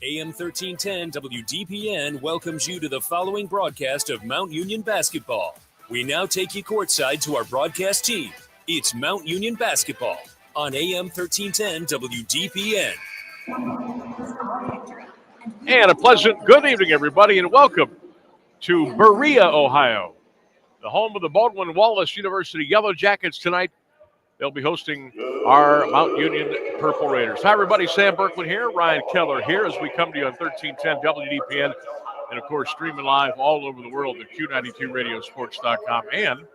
AM 1310 WDPN welcomes you to the following broadcast of Mount Union basketball. We now take you courtside to our broadcast team. It's Mount Union basketball on AM 1310 WDPN. And a pleasant good evening, everybody, and welcome to Berea, Ohio, the home of the Baldwin Wallace University Yellow Jackets tonight. They'll be hosting our Mount Union Purple Raiders. Hi, everybody. Sam Berkman here. Ryan Keller here as we come to you on 1310 WDPN. And, of course, streaming live all over the world at Q92radiosports.com. And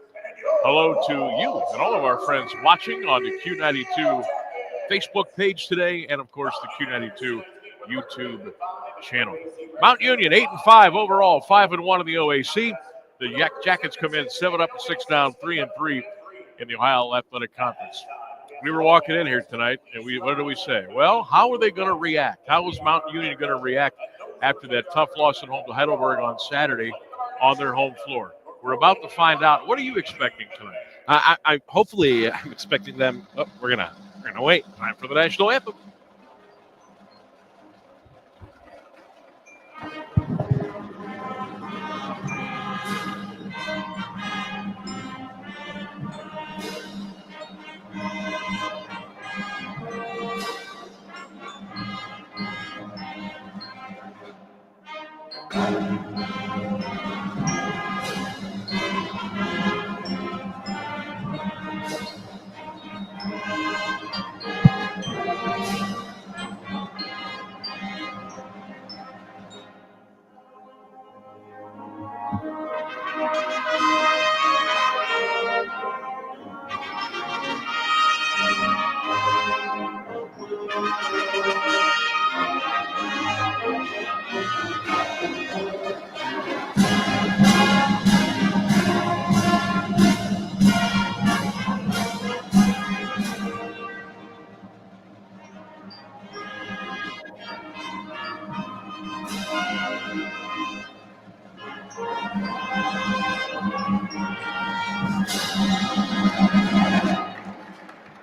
hello to you and all of our friends watching on the Q92 Facebook page today and, of course, the Q92 YouTube channel. Mount Union, 8-5 overall, 5-1 in the OAC. The Jackets come in 7 up and 6 down, 3-3 in the Ohio Athletic Conference. We were walking in here tonight, and what did we say? Well, how are they going to react? How is Mount Union going to react after that tough loss at home to Heidelberg on Saturday on their home floor? We're about to find out. What are you expecting tonight? I'm expecting them. Oh, we're gonna wait. Time for the national anthem.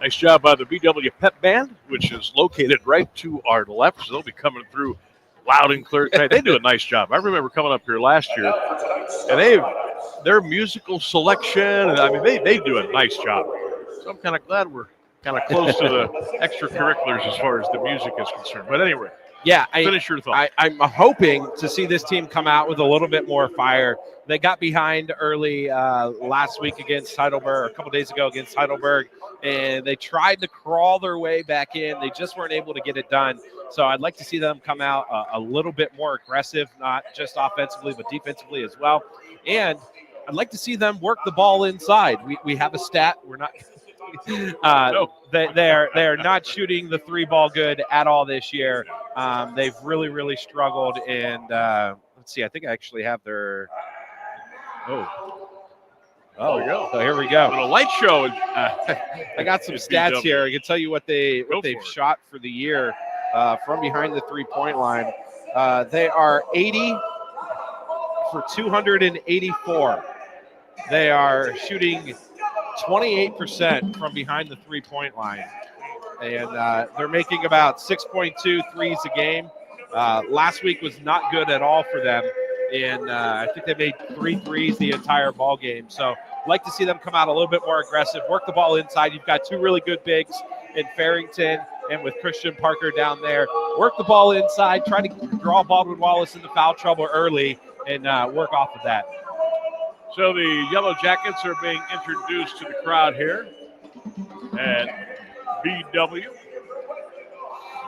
Nice job by the BW Pep Band, which is located right to our left. So they'll be coming through loud and clear tonight. They do a nice job. I remember coming up here last year, and their musical selection, and they do a nice job. So I'm kind of glad we're kind of close to the extracurriculars as far as the music is concerned. But anyway, finish your thought. I'm hoping to see this team come out with a little bit more fire. They got behind early last week against Heidelberg, a couple days ago against Heidelberg, and they tried to crawl their way back in. They just weren't able to get it done. So I'd like to see them come out a little bit more aggressive, not just offensively, but defensively as well. And I'd like to see them work the ball inside. We have a stat. We're not they're not shooting the three ball good at all this year. They've really struggled. And let's see, I think I actually have their there we go. So here we go. A light show. I got some stats here. I can tell you what they've shot for the year from behind the 3-point line. They are 80 for 284. They are shooting 28% from behind the 3-point line. And they're making about 6.2 threes a game. Last week was not good at all for them. And I think they made 3 threes the entire ball game. So I'd like to see them come out a little bit more aggressive, work the ball inside. You've got 2 really good bigs in Farrington and with Christian Parker down there. Work the ball inside, try to draw Baldwin Wallace into foul trouble early and work off of that. So the Yellow Jackets are being introduced to the crowd here at BW.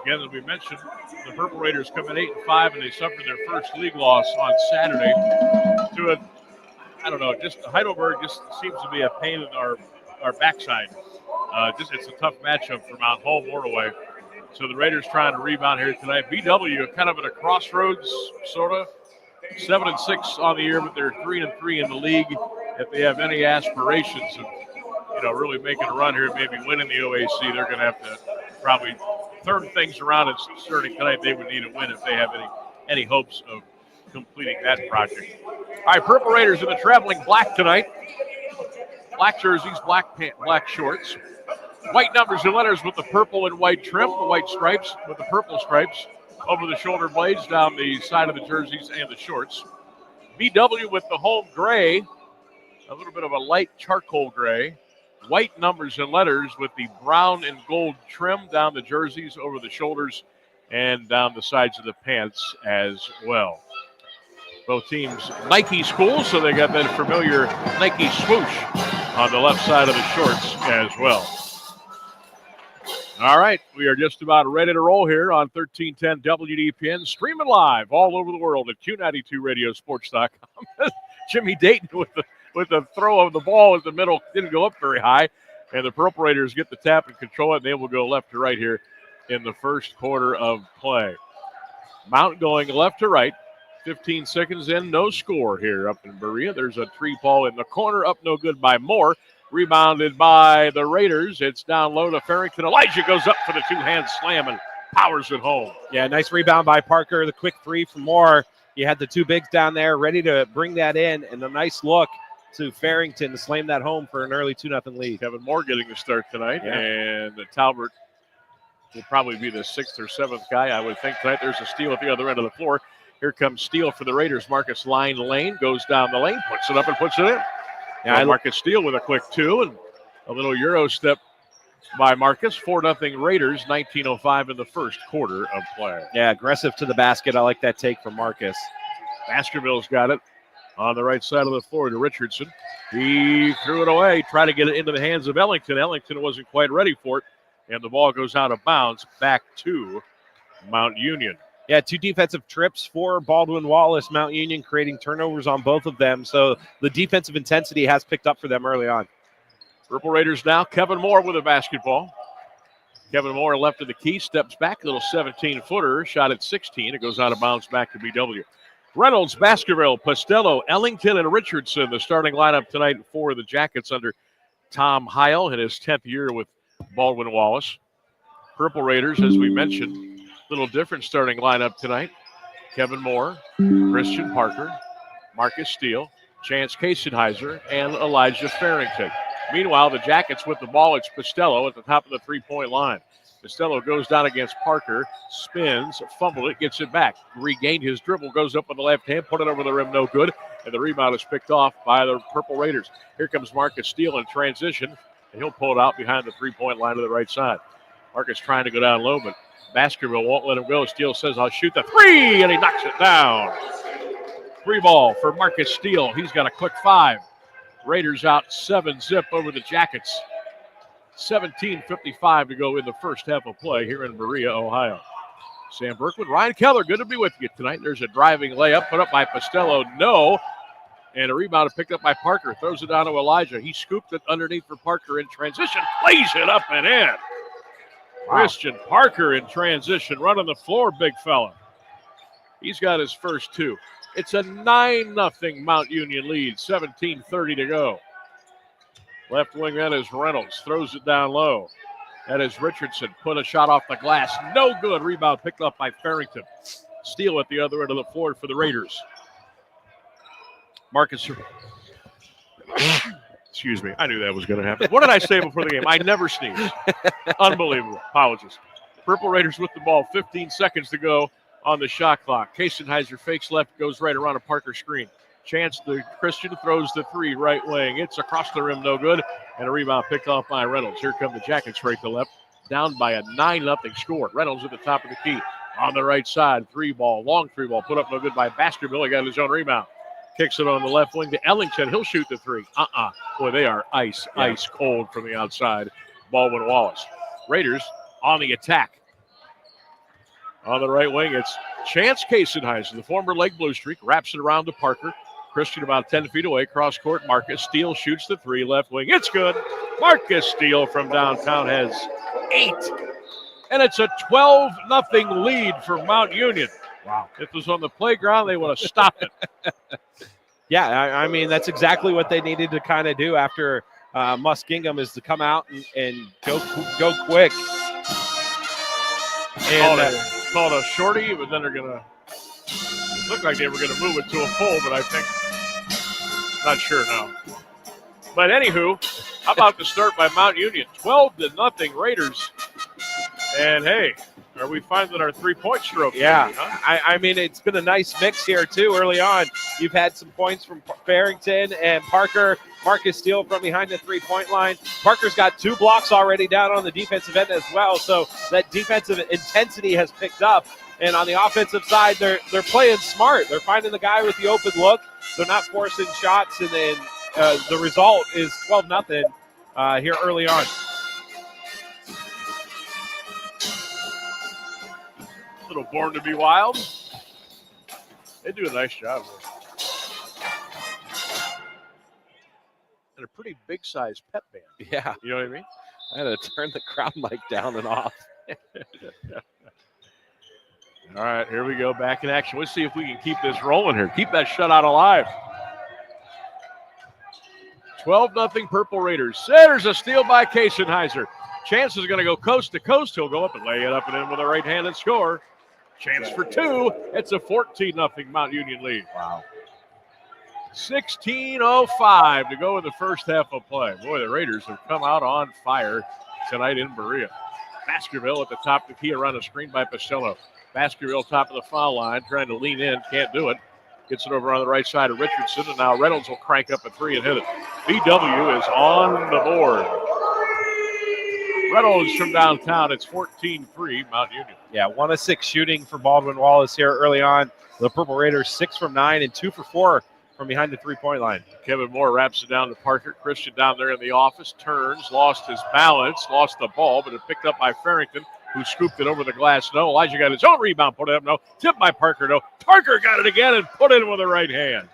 Again, as we mentioned, the Purple Raiders come in 8-5, and they suffered their first league loss on Saturday to Heidelberg just seems to be a pain in our backside. It's a tough matchup for Mount home or away. So the Raiders trying to rebound here tonight. BW kind of at a crossroads, sort of. 7-6 on the year, but they're 3-3 in the league. If they have any aspirations of, really making a run here, maybe winning the OAC, they're going to have to probably turn things around. And starting tonight, they would need a win if they have any hopes of completing that project. All right, Purple Raiders in the traveling black tonight. Black jerseys, black shorts. White numbers and letters with the purple and white trim, the white stripes with the purple stripes. over-the-shoulder blades down the side of the jerseys and the shorts. BW with the home gray, a little bit of a light charcoal gray. White numbers and letters with the brown and gold trim down the jerseys, over the shoulders, and down the sides of the pants as well. Both teams Nike schools, so they got that familiar Nike swoosh on the left side of the shorts as well. All right, we are just about ready to roll here on 1310 WDPN, streaming live all over the world at Q92radiosports.com. Jimmy Dayton with the throw of the ball at the middle didn't go up very high, and the Purple Raiders get the tap and control it, and they will go left to right here in the first quarter of play. Mount going left to right. 15 seconds in, no score here up in Berea. There's a tree ball in the corner, up no good by Moore. Rebounded by the Raiders. It's down low to Farrington. Elijah goes up for the two-hand slam and powers it home. Yeah, nice rebound by Parker. The quick three from Moore. You had the two bigs down there ready to bring that in, and a nice look to Farrington to slam that home for an early 2-0 lead. Kevin Moore getting the start tonight, yeah. And Talbert will probably be the 6th or 7th guy, I would think, tonight. There's a steal at the other end of the floor. Here comes Steele for the Raiders. Marcus Lane goes down the lane, puts it up and puts it in. Yeah, Marcus Steele with a quick two and a little Euro step by Marcus. 4-0 Raiders, 19:05 in the first quarter of play. Yeah, aggressive to the basket. I like that take from Marcus. Baskerville's got it on the right side of the floor to Richardson. He threw it away, tried to get it into the hands of Ellington. Ellington wasn't quite ready for it, and the ball goes out of bounds back to Mount Union. Yeah, two defensive trips for Baldwin Wallace. Mount Union creating turnovers on both of them. So the defensive intensity has picked up for them early on. Purple Raiders now. Kevin Moore with a basketball. Kevin Moore left of the key, steps back, a little 17-footer, shot at 16. It goes out of bounds back to BW. Reynolds, Baskerville, Postello, Ellington, and Richardson, the starting lineup tonight for the Jackets under Tom Heil in his 10th year with Baldwin Wallace. Purple Raiders, as we mentioned, little different starting lineup tonight. Kevin Moore, Christian Parker, Marcus Steele, Chance Kasenheiser, and Elijah Farrington. Meanwhile, the Jackets with the ball, it's Postello at the top of the three-point line. Postello goes down against Parker, spins, fumbled it, gets it back. Regained his dribble, goes up with the left hand, put it over the rim, no good. And the rebound is picked off by the Purple Raiders. Here comes Marcus Steele in transition, and he'll pull it out behind the three-point line to the right side. Marcus trying to go down low, but Baskerville won't let him go. Steele says, I'll shoot the three, and he knocks it down. Free ball for Marcus Steele. He's got a quick 5. Raiders out 7-zip over the Jackets. 17:55 to go in the first half of play here in Berea, Ohio. Sam Berkman, Ryan Keller, good to be with you tonight. There's a driving layup put up by Postello. No. And a rebound picked up by Parker. Throws it down to Elijah. He scooped it underneath for Parker in transition. Lays it up and in. Wow. Christian Parker in transition, running the floor, big fella. He's got his first 2. It's a 9-0 Mount Union lead, 17:30 to go. Left wing, that is Reynolds, throws it down low. That is Richardson, put a shot off the glass, no good. Rebound picked up by Farrington. Steele at the other end of the floor for the Raiders. Marcus. Excuse me. I knew that was going to happen. What did I say before the game? I never sneeze. Unbelievable. Apologies. Purple Raiders with the ball. 15 seconds to go on the shot clock. Kasenheiser fakes left, goes right around a Parker screen. Chance to Christian, throws the 3 right wing. It's across the rim, no good. And a rebound picked off by Reynolds. Here come the Jackets right to left. Down by a 9-0 score. Reynolds at the top of the key. On the right side, long 3 ball. Put up no good by Baskerville. He got his own rebound. Kicks it on the left wing to Ellington. He'll shoot the 3. Boy, they are ice cold from the outside. Baldwin Wallace. Raiders on the attack. On the right wing, it's Chance Kasenheiser, the former Lake Blue Streak, wraps it around to Parker. Christian about 10 feet away, cross court. Marcus Steele shoots the 3, left wing. It's good. Marcus Steele from downtown has 8. And it's a 12-0 lead for Mount Union. Wow. If it was on the playground, they would have stopped it. Yeah, I mean, that's exactly what they needed to kind of do after Muskingum, is to come out and go quick. And called a shorty, but then they're going to look like they were going to move it to a full, but I think, not sure now. But anywho, how about the start by Mount Union? 12-0 Raiders. And hey, Are we finding our 3-point stroke? Yeah. Maybe, huh? I mean, it's been a nice mix here, too, early on. You've had some points from Farrington and Parker. Marcus Steele from behind the 3-point line. Parker's got 2 blocks already down on the defensive end as well, so that defensive intensity has picked up. And on the offensive side, they're playing smart. They're finding the guy with the open look. They're not forcing shots, and then the result is 12-0 here early on. Little Born to Be Wild. They do a nice job. And a pretty big-sized pep band. Yeah. You know what I mean? I had to turn the crowd mic down and off. All right, here we go. Back in action. Let's see if we can keep this rolling here. Keep that shutout alive. 12-0 Purple Raiders. There's a steal by Kasenheiser. Chance is going to go coast to coast. He'll go up and lay it up and in with a right-handed score. Chance for 2. It's a 14-0 Mount Union lead. Wow. 16:05 to go in the first half of play. Boy, the Raiders have come out on fire tonight in Berea. Baskerville at the top of the key around a screen by Pastello. Baskerville top of the foul line, trying to lean in, can't do it. Gets it over on the right side of Richardson, and now Reynolds will crank up a 3 and hit it. BW is on the board. Reynolds from downtown. It's 14-3 Mount Union. Yeah, 1 of 6 shooting for Baldwin Wallace here early on. The Purple Raiders 6 from 9 and 2 for 4 from behind the 3-point line. Kevin Moore wraps it down to Parker. Christian down there in the office, turns, lost his balance, lost the ball, but it's picked up by Farrington, who scooped it over the glass. No, Elijah got his own rebound, put it up. No, tipped by Parker. No, Parker got it again and put it in with the right hand.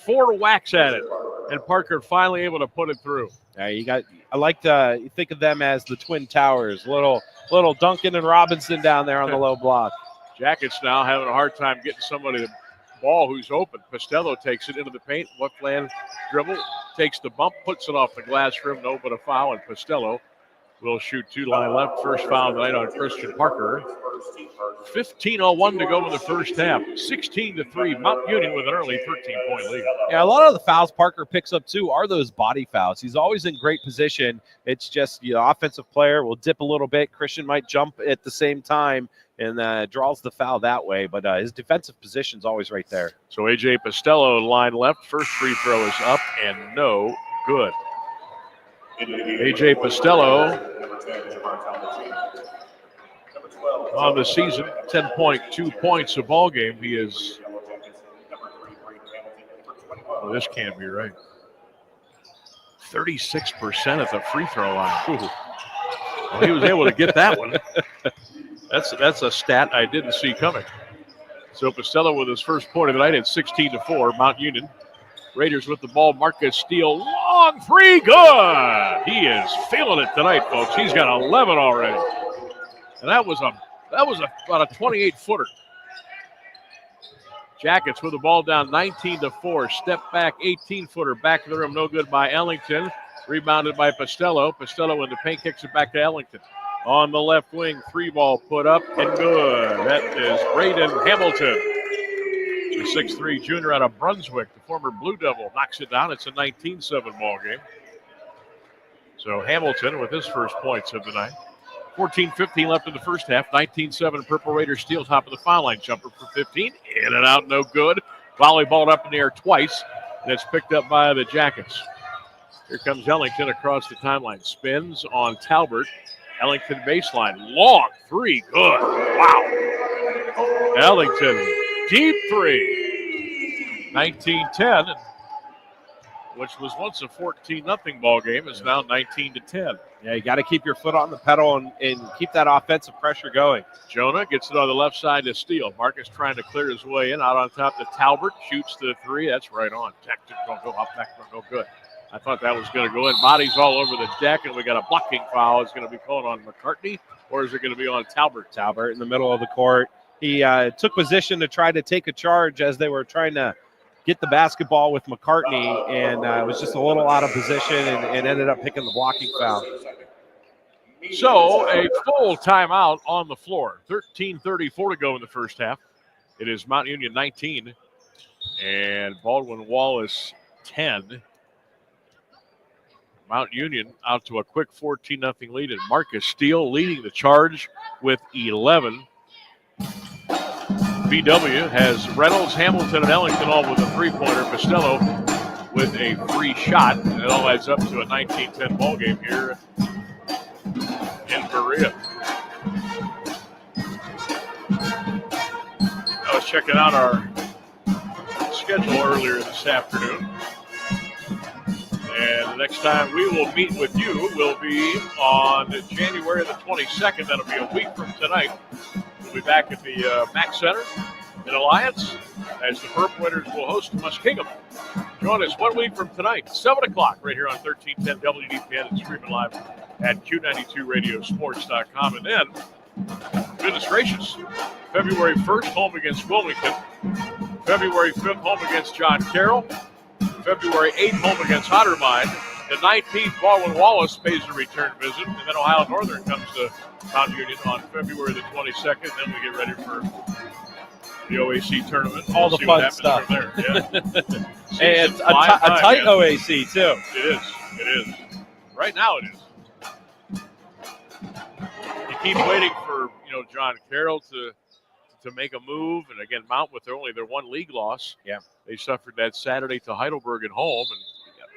4 whacks at it, and Parker finally able to put it through. Yeah, I like to think of them as the Twin Towers. Little Duncan and Robinson down there on the low block. Jackets now having a hard time getting somebody the ball who's open. Pastello takes it into the paint. Left hand dribble, takes the bump, puts it off the glass rim. No, but a foul, and Pastello will shoot 2 line left. First foul tonight on Christian Parker. 15:01 to go in the first half. 16-3. Mount Union with an early 13-point lead. Yeah, a lot of the fouls Parker picks up too are those body fouls. He's always in great position. It's just the offensive player will dip a little bit. Christian might jump at the same time and draws the foul that way. But his defensive position's always right there. So A.J. Pastello line left. First free throw is up and no good. A.J. Pastello on the season, 10.2 points a ball game. He is. Oh, this can't be right. 36% at the free throw line. Well, he was able to get that one. That's a stat I didn't see coming. So Pastello with his first point of the night at 16-4. Mount Union. Raiders with the ball. Marcus Steele, long 3, good. He is feeling it tonight, folks. He's got 11 already, and that was about a 28-footer. Jackets with the ball down 19-4. Step back, 18-footer. Back of the rim, no good by Ellington. Rebounded by Pastello. Pastello in the paint kicks it back to Ellington. On the left wing, 3-ball put up and good. That is Braden Hamilton. The 6'3 junior out of Brunswick, the former Blue Devil, knocks it down. It's a 19-7 ball game. So Hamilton with his first points of the night. 14-15 left in the first half. 19-7 Purple Raiders steal top of the foul line. Jumper for 15. In and out, no good. Volleyballed up in the air twice, and it's picked up by the Jackets. Here comes Ellington across the timeline. Spins on Talbert. Ellington baseline. Long 3. Good. Wow. Ellington. Deep 3. 19-10. Which was once a 14-0 ball game, is now 19-10. Yeah, you got to keep your foot on the pedal and keep that offensive pressure going. Jonah gets it on the left side to Steele. Marcus trying to clear his way in. Out on top to Talbert. Shoots the 3. That's right on. Jackson going to go up. Back going to go good. I thought that was going to go in. Bodies all over the deck, and we got a blocking foul. Is going to be called on McCartney, or is it going to be on Talbot? Talbot in the middle of the court. He took position to try to take a charge as they were trying to get the basketball with McCartney, and was just a little out of position and ended up picking the blocking foul. So a full timeout on the floor. 13:34 to go in the first half. It is Mount Union 19 and Baldwin Wallace 10. Mount Union out to a quick 14-0 lead, and Marcus Steele leading the charge with 11. BW has Reynolds, Hamilton, and Ellington all with a three-pointer. Costello with a free shot, and it all adds up to a 19-10 ball game here in Berea. I was checking out our schedule earlier this afternoon, and the next time we will meet with you will be on January the 22nd. That'll be a week from tonight. We'll be back at the Mack Center in Alliance as the Purple Raiders will host Muskingum. Join us 1 week from tonight, 7 o'clock, right here on 1310 WDPN and streaming live at Q92radiosports.com. And then, goodness gracious, February 1st, home against Wilmington. February 5th, home against John Carroll. February 8th, home against Ottermine. The 19th, Baldwin Wallace pays a return visit. And then Ohio Northern comes to Mount Union on February the 22nd. Then we get ready for the OAC tournament. All the fun stuff. From there. Yeah. And it's a tight OAC, too. It is. Right now it is. You keep waiting for, John Carroll to make a move. And again, Mount with their one league loss. Yeah. They suffered that Saturday to Heidelberg at home. And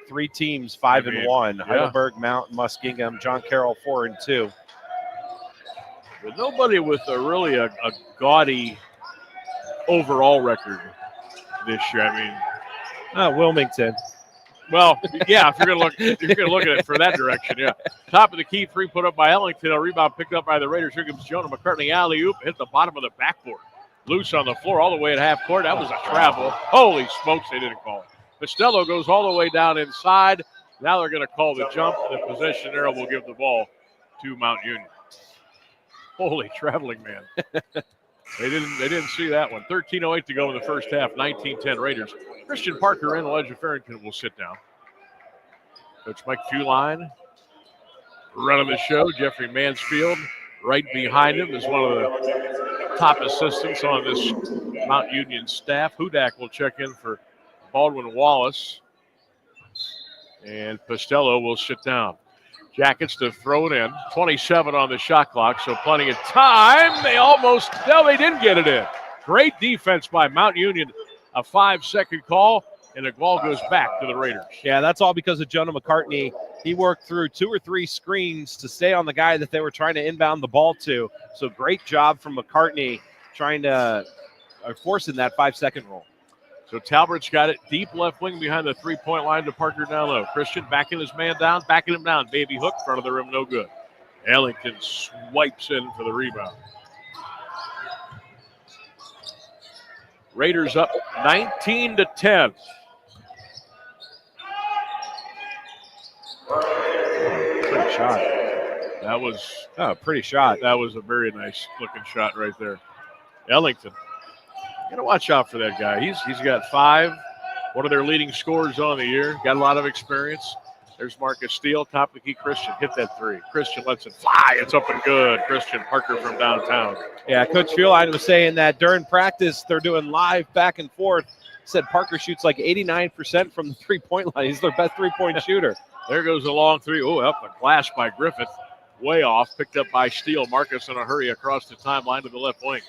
3 teams, 5-1. Yeah. Heidelberg, Mount, Muskingum, John Carroll, 4-2. But nobody with a gaudy overall record this year. I mean, Wilmington. Well, yeah, if you're gonna look at it for that direction, yeah. Top of the key, 3 put up by Ellington, a rebound picked up by the Raiders. Here comes Jonah McCartney, alley-oop, hit the bottom of the backboard. Loose on the floor all the way at half court. That was a travel. Holy smokes, they didn't call it. Costello goes all the way down inside. Now they're going to call the jump. The possession arrow will give the ball to Mount Union. Holy traveling man. They didn't see that one. 13:08 to go in the first half. 19-10 Raiders. Christian Parker and Elijah Farrington will sit down. Coach Mike Feuline running the show. Jeffrey Mansfield right behind him is one of the top assistants on this Mount Union staff. Hudak will check in for Baldwin Wallace. And Costello will sit down. Jackets to throw it in. 27 on the shot clock, so plenty of time. They didn't get it in. Great defense by Mount Union. A 5-second call, and the ball goes back to the Raiders. Yeah, that's all because of Jonah McCartney. He worked through 2 or 3 screens to stay on the guy that they were trying to inbound the ball to. So great job from McCartney trying to forcing that 5-second rule. So Talbert's got it deep left wing behind the 3-point line to Parker down low. Christian backing his man down, backing him down. Baby hook, front of the rim, no good. Ellington swipes in for the rebound. Raiders up 19-10. Pretty shot. That was pretty shot. That was a very nice looking shot right there. Ellington. You got to watch out for that guy. He's got 5, one of their leading scorers on the year. Got a lot of experience. There's Marcus Steele, top of the key. Christian hit that 3. Christian lets it fly. It's up and good. Christian Parker from downtown. Yeah, Coach Feuline was saying that during practice they're doing live back and forth. Said Parker shoots like 89% from the 3-point line. He's their best 3-point shooter. There goes a long 3. Oh, up a glass by Griffith. Way off. Picked up by Steele. Marcus in a hurry across the timeline to the left wing.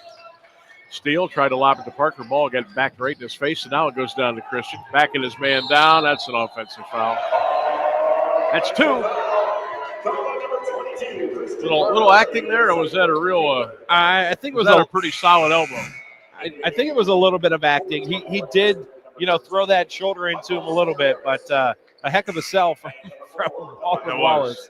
Steele tried to lob it to Parker. Ball got back right in his face, and now it goes down to Christian. Backing his man down. That's an offensive foul. That's 2. Little acting there, or was that a real? I think it was a pretty solid elbow. I think it was a little bit of acting. He did, throw that shoulder into him a little bit, but a heck of a sell from Baldwin Wallace.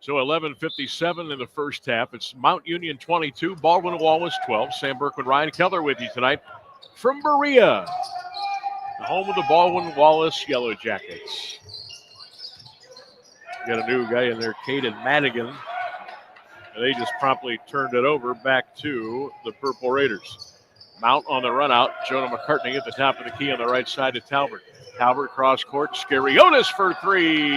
So 11:57 in the first half. It's Mount Union 22, Baldwin Wallace 12. Sam Berkman, Ryan Keller with you tonight from Berea, the home of the Baldwin Wallace Yellow Jackets. Got a new guy in there, Caden Madigan. And they just promptly turned it over back to the Purple Raiders. Mount on the run out. Jonah McCartney at the top of the key on the right side to Talbert. Talbert cross court. Scariotis for 3.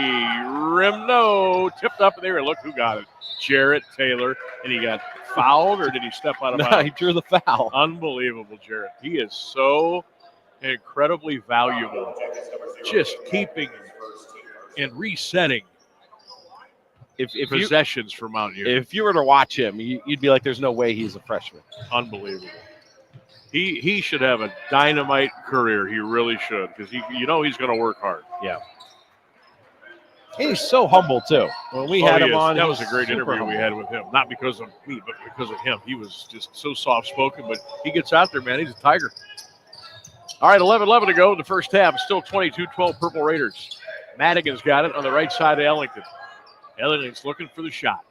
Rim no. Tipped up in there. Look who got it. Jarrett Taylor. And he got fouled, or did he step out of bounds? No, he drew the foul. Unbelievable, Jarrett. He is so incredibly valuable just keeping and resetting if possessions for Mount Union. If you were to watch him, you'd be like, there's no way he's a freshman. Unbelievable. He should have a dynamite career. He really should, because he's going to work hard. Yeah. And he's so humble, too. When we had him on, that was a great interview we had with him. Not because of me, but because of him. He was just so soft-spoken, but he gets out there, man. He's a tiger. All right, 11-11 to go in the first half. Still 22-12 Purple Raiders. Madigan's got it on the right side of Ellington. Ellington's looking for the shot.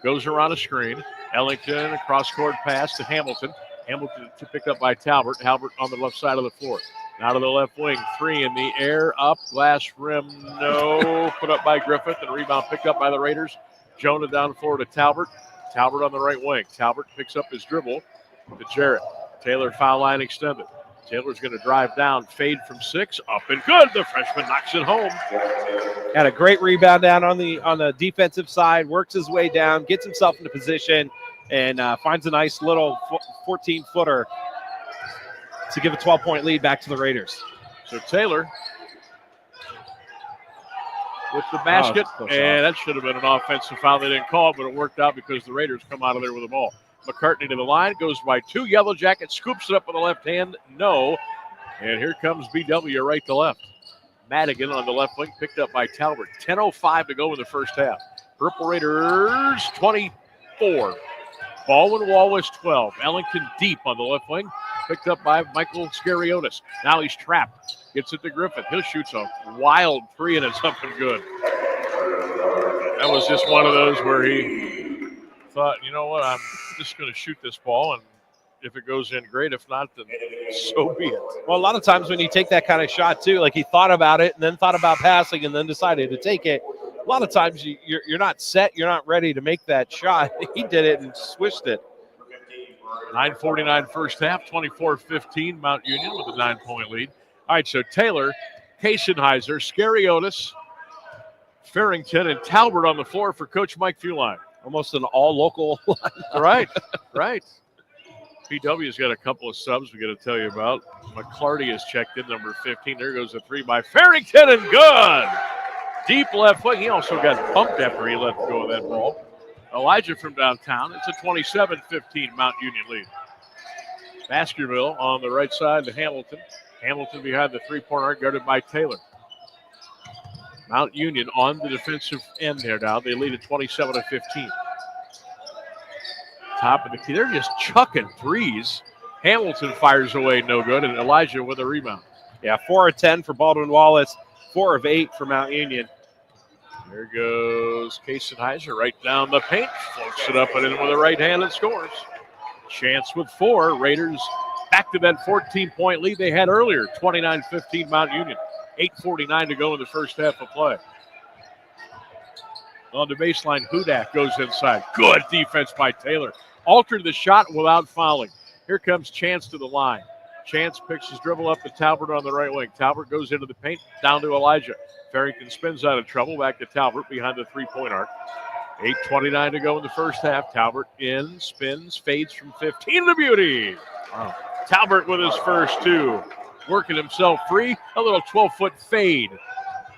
Goes around a screen. Ellington, a cross-court pass to Hamilton. Hamilton to pick up by Talbot. Talbot on the left side of the floor. Now to the left wing. 3 in the air. Up. Glass rim. No. Put up by Griffith. And rebound picked up by the Raiders. Jonah down floor to Talbot. Talbot on the right wing. Talbot picks up his dribble to Jarrett. Taylor foul line extended. Taylor's going to drive down. Fade from 6. Up and good. The freshman knocks it home. Had a great rebound down on the defensive side. Works his way down. Gets himself into position. And finds a nice little 14-footer to give a 12-point lead back to the Raiders. So Taylor with the basket, and that should have been an offensive foul. They didn't call it, but it worked out because the Raiders come out of there with the ball. McCartney to the line, goes by 2. Yellow Jacket scoops it up with the left hand. No. And here comes BW right to left. Madigan on the left wing, picked up by Talbot. 10:05 to go in the first half. Purple Raiders 24. Baldwin Wallace 12. Ellington deep on the left wing. Picked up by Michael Scariotis. Now he's trapped. Gets it to Griffith. He'll shoot a wild 3, and it's up and good. That was just one of those where he thought, you know what, I'm just going to shoot this ball, and if it goes in, great. If not, then so be it. Well, a lot of times when you take that kind of shot, too, like he thought about it and then thought about passing and then decided to take it. A lot of times you're not set, you're not ready to make that shot. He did it and swished it. 9:49 first half, 24-15 Mount Union with a 9-point lead. All right, so Taylor, Kasenheiser, Scariotis, Farrington, and Talbot on the floor for Coach Mike Fuline. Almost an all-local line. Right. PW's got a couple of subs we got to tell you about. McClarty has checked in, number 15. There goes a 3 by Farrington, and good. Deep left foot. He also got bumped after he let go of that ball. Elijah from downtown. It's a 27-15 Mount Union lead. Baskerville on the right side to Hamilton. Hamilton behind the three-point arc, guarded by Taylor. Mount Union on the defensive end there now. They lead at 27-15. Top of the key. They're just chucking threes. Hamilton fires away, no good, and Elijah with a rebound. Yeah, 4 of 10 for Baldwin Wallace, 4 of 8 for Mount Union. There goes Kasenheiser right down the paint. Floats it up and in with a right hand and scores. Chance with 4. Raiders back to that 14-point lead they had earlier. 29-15 Mount Union. 8:49 to go in the first half of play. On the baseline, Hudak goes inside. Good defense by Taylor. Altered the shot without fouling. Here comes Chance to the line. Chance picks his dribble up to Talbot on the right wing. Talbot goes into the paint, down to Elijah. Farrington spins out of trouble, back to Talbot behind the three-point arc. 8:29 to go in the first half. Talbot in, spins, fades from 15 to beauty. Wow. Talbot with his first 2. Working himself free. A little 12-foot fade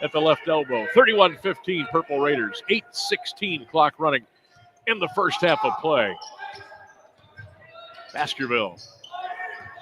at the left elbow. 31-15 Purple Raiders. 8:16 clock running in the first half of play. Baskerville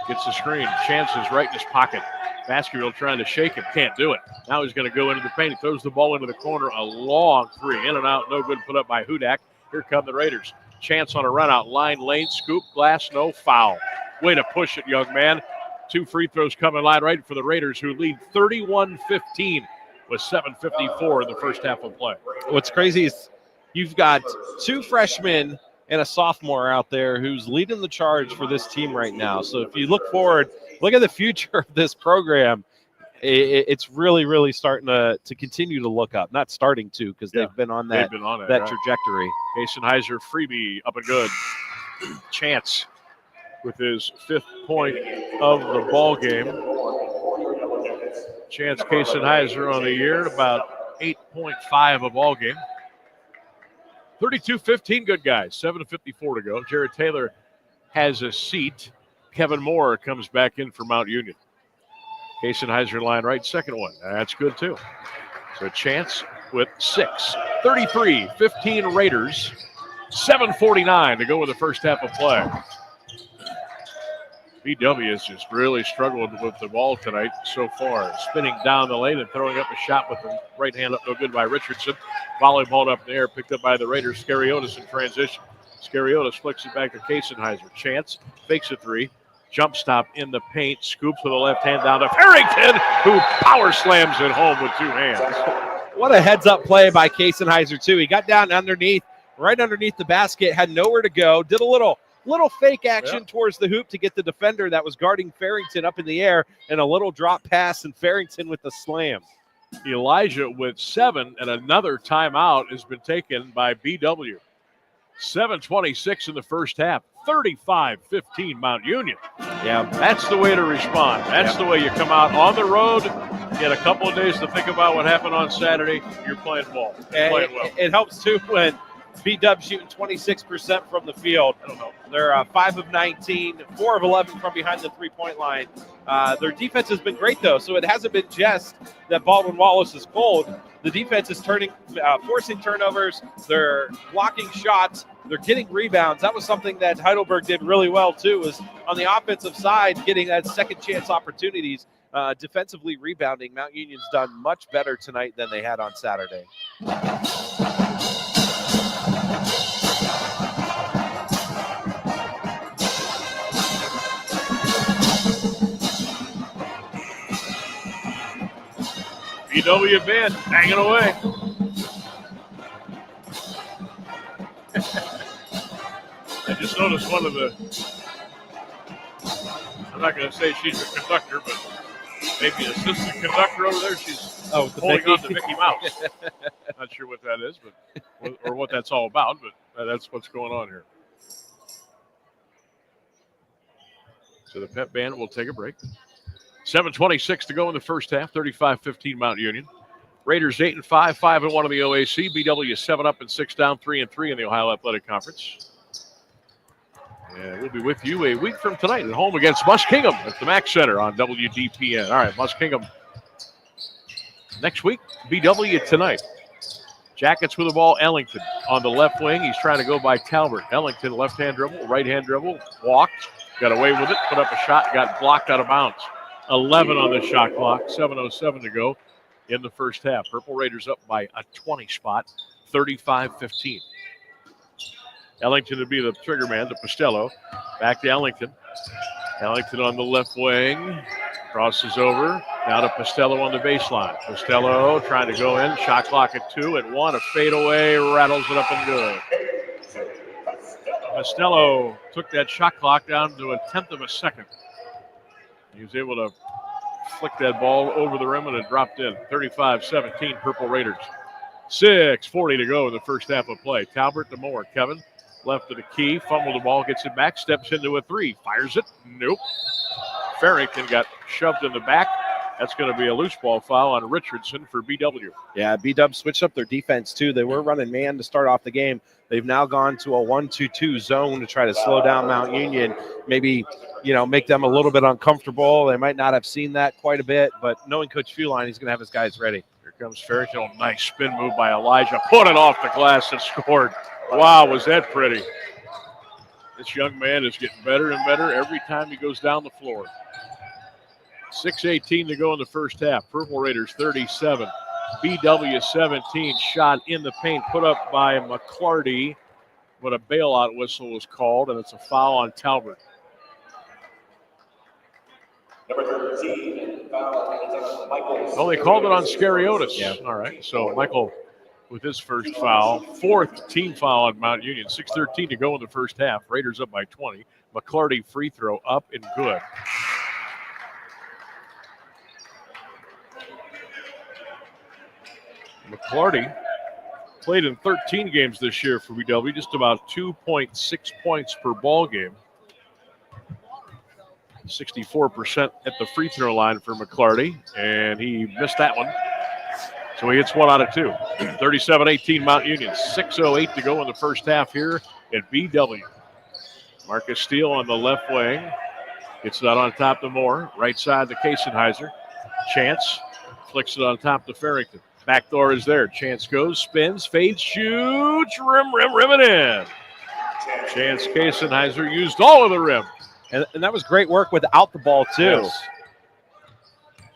gets the screen. Chance is right in his pocket. Baskerville trying to shake him. Can't do it. Now he's going to go into the paint. He throws the ball into the corner. A long 3. In and out. No good. Put up by Hudak. Here come the Raiders. Chance on a run out. Line, lane, scoop, glass, no foul. Way to push it, young man. 2 free throws coming line right for the Raiders, who lead 31-15 with 7:54 in the first half of play. What's crazy is you've got 2 freshmen and a sophomore out there who's leading the charge for this team right now. So if you look forward, look at the future of this program. It's really, really starting to continue to look up. Not starting to, because they've been on that trajectory. Kasenheiser freebie up and good. Chance with his 5th point of the ball game. Chance Kasenheiser on the year, about 8.5 a ball game. 32-15, good guys. 7:54 to go. Jared Taylor has a seat. Kevin Moore comes back in for Mount Union. Kasenheiser line right, second one. That's good too. So Chance with 6. 33-15 Raiders. 7:49 to go with the first half of play. BW has just really struggled with the ball tonight so far. Spinning down the lane and throwing up a shot with the right hand up, no good by Richardson. Volleyball up in the air, picked up by the Raiders. Scariotis in transition. Scariotis flicks it back to Kasenheiser. Chance fakes a 3. Jump stop in the paint. Scoops with the left hand down to Farrington, who power slams it home with 2 hands. What a heads-up play by Kasenheiser, too. He got down underneath, right underneath the basket, had nowhere to go, did a little fake action towards the hoop to get the defender that was guarding Farrington up in the air, and a little drop pass, and Farrington with the slam. Elijah with 7, and another timeout has been taken by BW. 7:26 in the first half, 35-15 Mount Union. Yeah, that's the way to respond. That's the way you come out on the road, get a couple of days to think about what happened on Saturday. You're playing ball. You're playing well. It helps, too, when B-Dub shooting 26% from the field. I don't know. They're 5 of 19, 4 of 11 from behind the three-point line. Their defense has been great, though, so it hasn't been just that Baldwin Wallace is cold. The defense is forcing turnovers. They're blocking shots. They're getting rebounds. That was something that Heidelberg did really well, too, was on the offensive side, getting that second chance opportunities. Defensively rebounding, Mount Union's done much better tonight than they had on Saturday. BW band hanging away. I just noticed one of the, I'm not going to say she's the conductor, but maybe assistant conductor over there. She's holding on to Mickey Mouse. Not sure what that is, but or what that's all about, but that's what's going on here. So the pep band will take a break. 7:26 to go in the first half, 35-15 Mount Union. Raiders 8-5, 5-1 in the OAC. BW 7 up and 6 down, 3-3 in the Ohio Athletic Conference. And we'll be with you a week from tonight at home against Muskingum at the Mack Center on WDPN. All right, Muskingum next week, BW tonight. Jackets with the ball, Ellington on the left wing. He's trying to go by Talbert. Ellington, left-hand dribble, right-hand dribble, walked, got away with it, put up a shot, got blocked out of bounds. 11 on the shot clock, 7:07 to go in the first half. Purple Raiders up by a 20 spot, 35-15. Ellington would be the trigger man to Costello. Back to Ellington. Ellington on the left wing. Crosses over. Now to Costello on the baseline. Costello trying to go in. Shot clock at 2 and 1. A fadeaway. Rattles it up and good. Costello took that shot clock down to a 1/10 of a second. He was able to flick that ball over the rim and it dropped in. 35-17 Purple Raiders. 6:40 to go in the first half of play. Talbert to Moore. Kevin left of the key. Fumbled the ball. Gets it back. Steps into a 3. Fires it. Nope. Farrington got shoved in the back. That's going to be a loose ball foul on Richardson for BW. Yeah, BW switched up their defense, too. They were running man to start off the game. They've now gone to a 1-2-2 zone to try to slow down Mount Union, maybe, make them a little bit uncomfortable. They might not have seen that quite a bit, but knowing Coach Feuline, he's going to have his guys ready. Here comes Farrington. Oh, nice spin move by Elijah. Put it off the glass and scored. Wow, was that pretty. This young man is getting better and better every time he goes down the floor. 6:18 to go in the first half. Purple Raiders 37. BW 17. Shot in the paint put up by McClarty, but a bailout whistle was called, and it's a foul on Talbert. Number 13, foul, Michael. Oh, they called it on Scariotis. Yeah. All right. So Michael with his first foul. 4th team foul on Mount Union. 6:13 to go in the first half. Raiders up by 20. McClarty free throw up and good. McClarty played in 13 games this year for BW, just about 2.6 points per ball game. 64% at the free throw line for McClarty, and he missed that one. So he hits 1 out of 2. 37-18 Mount Union. 6:08 to go in the first half here at BW. Marcus Steele on the left wing. Gets that on top to Moore. Right side to Kasenheiser. Chance flicks it on top to Farrington. Backdoor is there. Chance goes, spins, fades, shoots, rim it in. Chance Kasenheiser used all of the rim. And that was great work without the ball, too. Yes.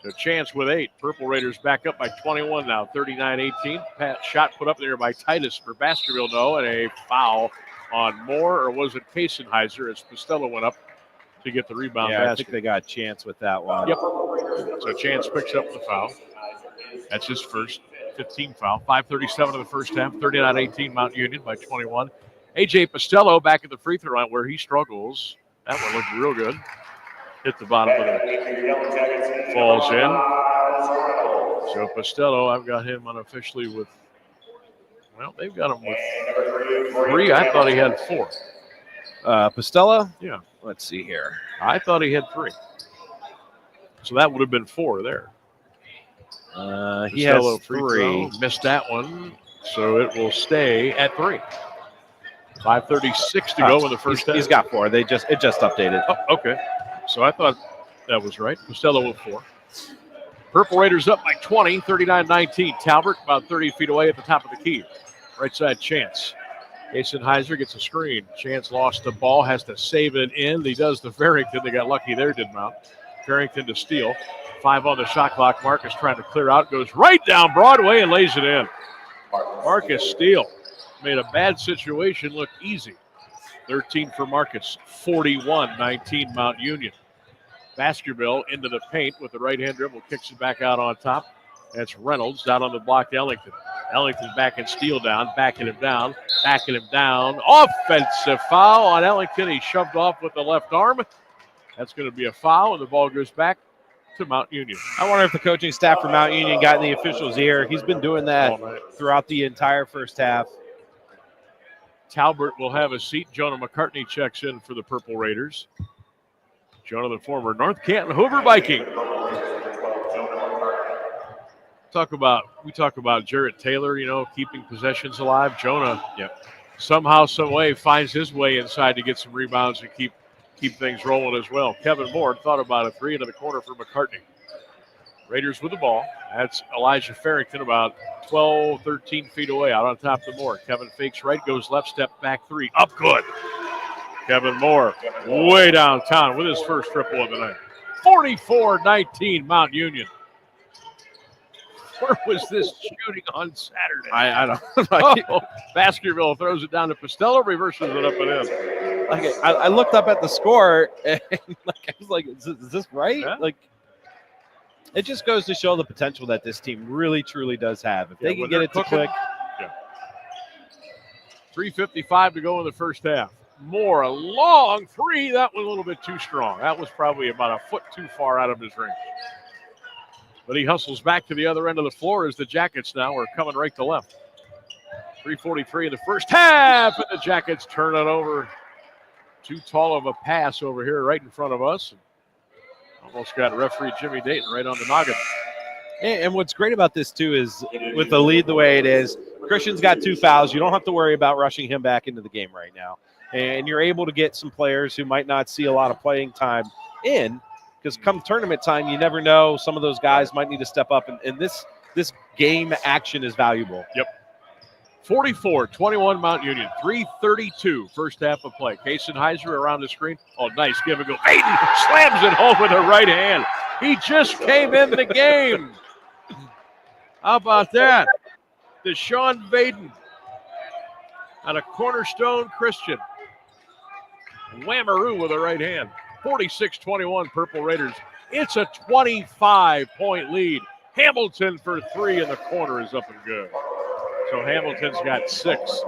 So Chance with 8. Purple Raiders back up by 21 now, 39-18. Shot put up there by Titus for Baskerville, no, and a foul on Moore, or was it Kasenheiser as Costello went up to get the rebound basket. I think they got a chance with that one. Yep. So Chance picks up the foul. That's his first 15 foul. 5:37 of the first half, 39-18 Mount Union by 21. A.J. Costello back at the free throw line where he struggles. That one looked real good. Hit the bottom of it. Falls in. So Costello, I've got him unofficially with, well, they've got him with 3. I thought he had 4. Costello? Yeah. Let's see here. I thought he had 3. So that would have been 4 there. He has Costello 3. Throw, missed that one, so it will stay at 3. 5:36 to go in the first half. He's got 4. It just updated. Oh, okay. So I thought that was right. Costello with 4. Purple Raiders up by 20, 39-19. Talbert about 30 feet away at the top of the key. Right side Chance. Kasenheiser gets a screen. Chance lost the ball, has to save it in. He does the Farrington. They got lucky there, did Mount. Farrington to steal. 5 on the shot clock. Marcus trying to clear out. Goes right down Broadway and lays it in. Marcus Steele made a bad situation look easy. 13 for Marcus. 41-19 Mount Union. Baskerville into the paint with the right-hand dribble. Kicks it back out on top. That's Reynolds down on the block to Ellington. Ellington backing Steele down. Backing him down. Offensive foul on Ellington. He shoved off with the left arm. That's going to be a foul, and the ball goes back to Mount Union. I wonder if the coaching staff for Mount Union got in the official's ear. He's been doing that throughout the entire first half. Talbert will have a seat. Jonah McCartney checks in for the Purple Raiders. Jonah, the former North Canton Hoover Viking. We talk about Jarrett Taylor, keeping possessions alive. Jonah, somehow, some way finds his way inside to get some rebounds and keep things rolling as well. Kevin Moore thought about a 3 into the corner for McCartney. Raiders with the ball. That's Elijah Farrington about 12, 13 feet away out on top of Moore. Kevin fakes right, goes left, step back 3. Up good. Kevin Moore way downtown with his first triple of the night. 44-19 Mount Union. Where was this shooting on Saturday? I don't know. Baskerville throws it down to Costello, reverses it up and in. I looked up at the score and I was like, is this right? Yeah. It just goes to show the potential that this team really, truly does have. If they can get it to click. 3:55 to go in the first half. Moore, a long 3. That was a little bit too strong. That was probably about a foot too far out of his range. But he hustles back to the other end of the floor as the Jackets now are coming right to left. 3:43 in the first half, and the Jackets turn it over. Too tall of a pass over here right in front of us. Almost got referee Jimmy Dayton right on the noggin. And what's great about this, too, is with the lead the way it is, Christian's got 2 fouls. You don't have to worry about rushing him back into the game right now. And you're able to get some players who might not see a lot of playing time in, because come tournament time, you never know. Some of those guys might need to step up, and this game action is valuable. Yep. 44-21 Mount Union. 3:32 first half of play. Kasenheiser around the screen. Oh, nice give and go. Aiden slams it home with the right hand. He just came in the game. How about that? Deshaun Vaden out of Cornerstone Christian. Whammaroo with the right hand. 46-21 Purple Raiders. It's a 25-point lead. Hamilton for 3 in the corner is up and good. So Hamilton's got 6.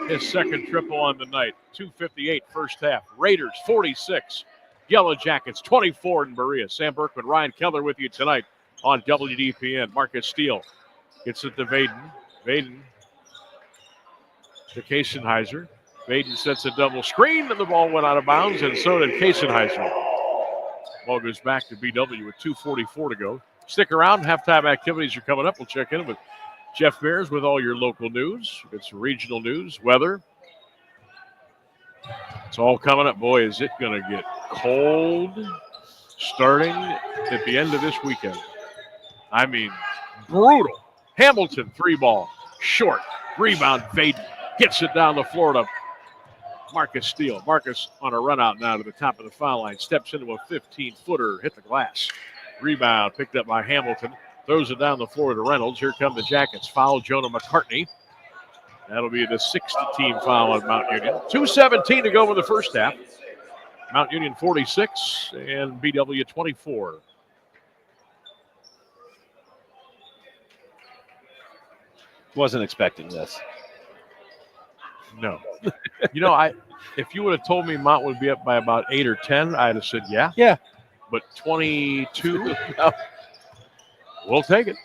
His second triple on the night. 2:58 first half. Raiders 46. Yellow Jackets 24 in Berea. Sam Berkman, Ryan Keller with you tonight on WDPN. Marcus Steele gets it to Vaden. Vaden to Kasenheiser. Vaden sets a double screen, and the ball went out of bounds, and so did Kasenheiser. Ball goes back to BW with 2:44 to go. Stick around. Halftime activities are coming up. We'll check in with Jeff Bears with all your local news. It's regional news, weather. It's all coming up. Boy, is it going to get cold starting at the end of this weekend. I mean, brutal. Hamilton, 3-ball, short. Rebound, Vaden gets it down the floor to Marcus Steele. Marcus on a run out now to the top of the foul line. Steps into a 15-footer, hit the glass. Rebound picked up by Hamilton. Throws it down the floor to Reynolds. Here come the Jackets. Foul Jonah McCartney. That'll be the 6th team foul on Mount Union. 2:17 to go in the first half. Mount Union 46 and BW 24. Wasn't expecting this. No. If you would have told me Mount would be up by about 8 or 10, I'd have said yeah. Yeah. But 22, no. We'll take it.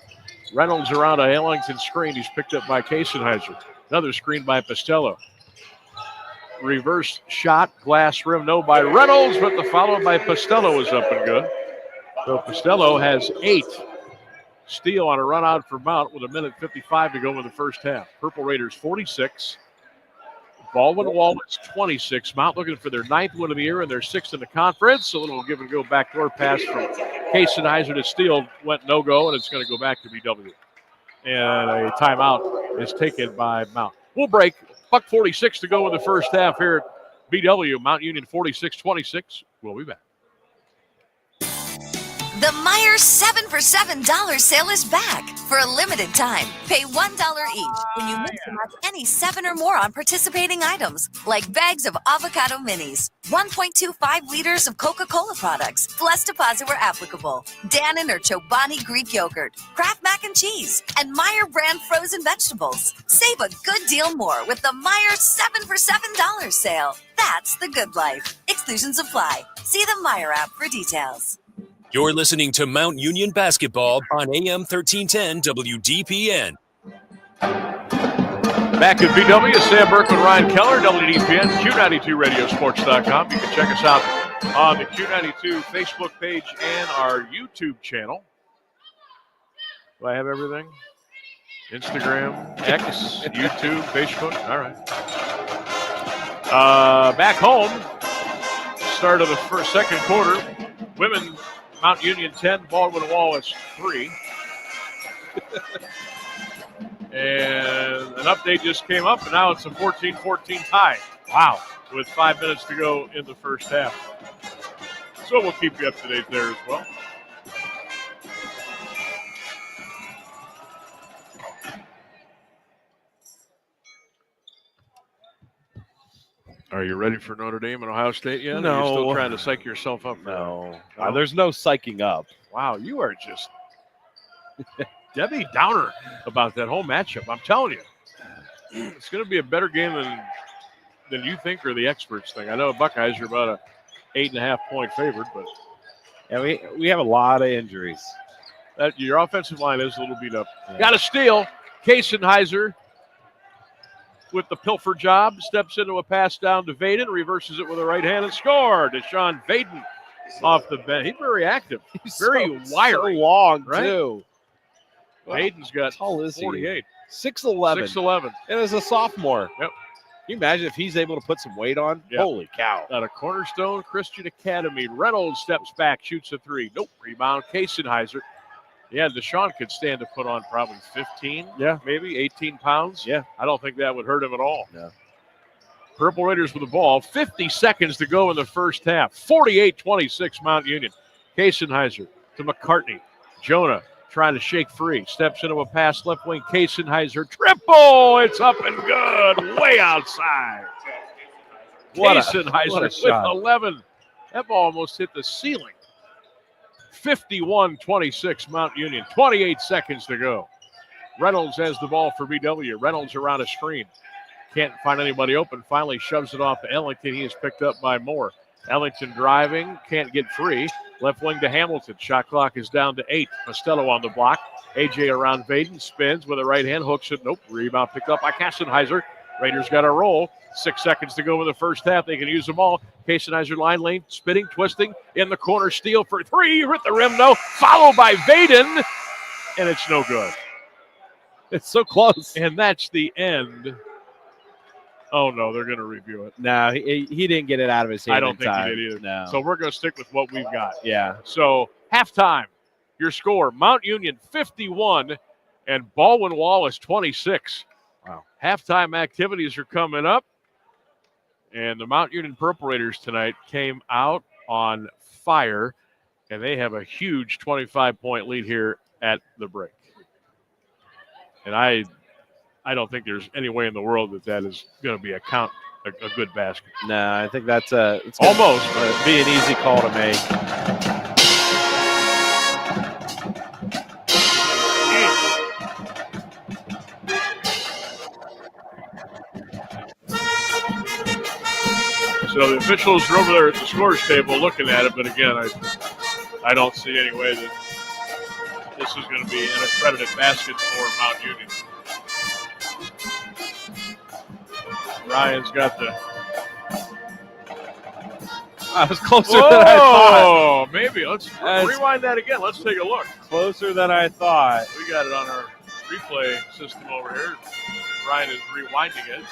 Reynolds around a Ellington screen. He's picked up by Kasenheiser. Another screen by Postello. Reverse shot, glass rim, no by Reynolds, but the follow by Postello is up and good. So Postello has 8. Steele on a run out for Mount with 1:55 to go in the first half. Purple Raiders 46. Baldwin Wallace 26. Mount looking for their 9th win of the year and their 6th in the conference. A little give and go backdoor pass from Kasenheiser to Steele went no-go, and it's going to go back to BW. And a timeout is taken by Mount. We'll break. $1:46 to go in the first half here at BW. Mount Union 46-26. We'll be back. The Meijer 7 for $7 sale is back for a limited time. Pay $1 each when you mix and match any 7 or more on participating items, like bags of avocado minis, 1.25 liters of Coca-Cola products, plus deposit where applicable, Dannon or Chobani Greek yogurt, Kraft mac and cheese, and Meijer brand frozen vegetables. Save a good deal more with the Meijer 7 for $7 sale. That's the good life. Exclusions apply. See the Meijer app for details. You're listening to Mount Union Basketball on AM 1310 WDPN. Back at BW, Sam Berkman, Ryan Keller, WDPN, Q92radiosports.com. You can check us out on the Q92 Facebook page and our YouTube channel. Do I have everything? Instagram, X, YouTube, Facebook. All right. Back home, start of the second quarter. Women, Mount Union 10, Baldwin Wallace 3. And an update just came up, and now it's a 14-14 tie. Wow. With 5 minutes to go in the first half. So we'll keep you up to date there as well. Are you ready for Notre Dame and Ohio State yet? No. Or are you still trying to psych yourself up? No. There's no psyching up. Wow, you are just Debbie Downer about that whole matchup. I'm telling you. It's going to be a better game than you think or the experts think. I know Buckeyes are about a 8.5-point favorite, but yeah, we have a lot of injuries. Your offensive line is a little beat up. Yeah. Got a steal. Kasenheiser with the pilfer job, steps into a pass down to Vaden, reverses it with a right hand and score. Deshaun Vaden off the bench. He's very active. He's very wiry. So long, right? too. Vaden's got how tall is 48. 6'11". 6'11". And as a sophomore. Yep. Can you imagine if he's able to put some weight on? Yep. Holy cow. Out of Cornerstone Christian Academy. Reynolds steps back, shoots a 3. Nope. Rebound, Kasenheiser. Yeah, Deshaun could stand to put on probably 15, maybe 18 pounds. Yeah. I don't think that would hurt him at all. No. Purple Raiders with the ball. 50 seconds to go in the first half. 48-26 Mount Union. Kasenheiser to McCartney. Jonah trying to shake free. Steps into a pass left wing. Kasenheiser triple. It's up and good. Way outside. Kasenheiser with 11. That ball almost hit the ceiling. 51-26 Mount Union. 28 seconds to go. Reynolds has the ball for BW. Reynolds around a screen. Can't find anybody open. Finally shoves it off to Ellington. He is picked up by Moore. Ellington driving. Can't get free. Left wing to Hamilton. Shot clock is down to 8. Costello on the block. AJ around Vaden. Spins with a right hand. Hooks it. Nope. Rebound picked up by Kasenheiser. Raiders got a roll. 6 seconds to go in the first half. They can use them all. Kasenheiser line lane, spinning, twisting. In the corner, steal for 3. Hit the rim, no. Followed by Vaden. And it's no good. It's so close. And that's the end. Oh, no, they're going to review it. No, he didn't get it out of his hand. I don't think he did either. No. So we're going to stick with what we've got. Yeah. So halftime Your score, Mount Union 51 and Baldwin Wallace 26. Wow. Halftime activities are coming up. And the Mount Union Purple Raiders tonight came out on fire, and they have a huge 25-point lead here at the break. And I don't think there's any way in the world that is going to be a good basket. No, I think that's it's almost, but it'd be an easy call to make. So the officials are over there at the scores table looking at it, but again, I don't see any way that this is going to be an accredited basket for Mount Union. Ryan's got the... I was closer than I thought. Oh, maybe. Let's rewind that again. Let's take a look. Closer than I thought. We got it on our replay system over here. Ryan is rewinding it.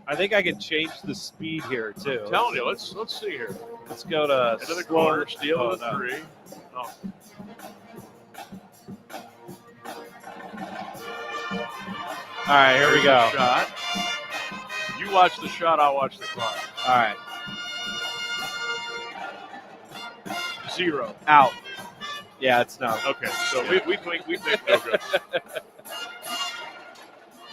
I think I can change the speed here too. I'm telling you, let's see here. Let's go to into the corner, steal the three. Oh. All right, here we go. Shot. You watch the shot, I'll watch the clock. All right. 0. Out. Yeah, it's no. Okay, so we think no good.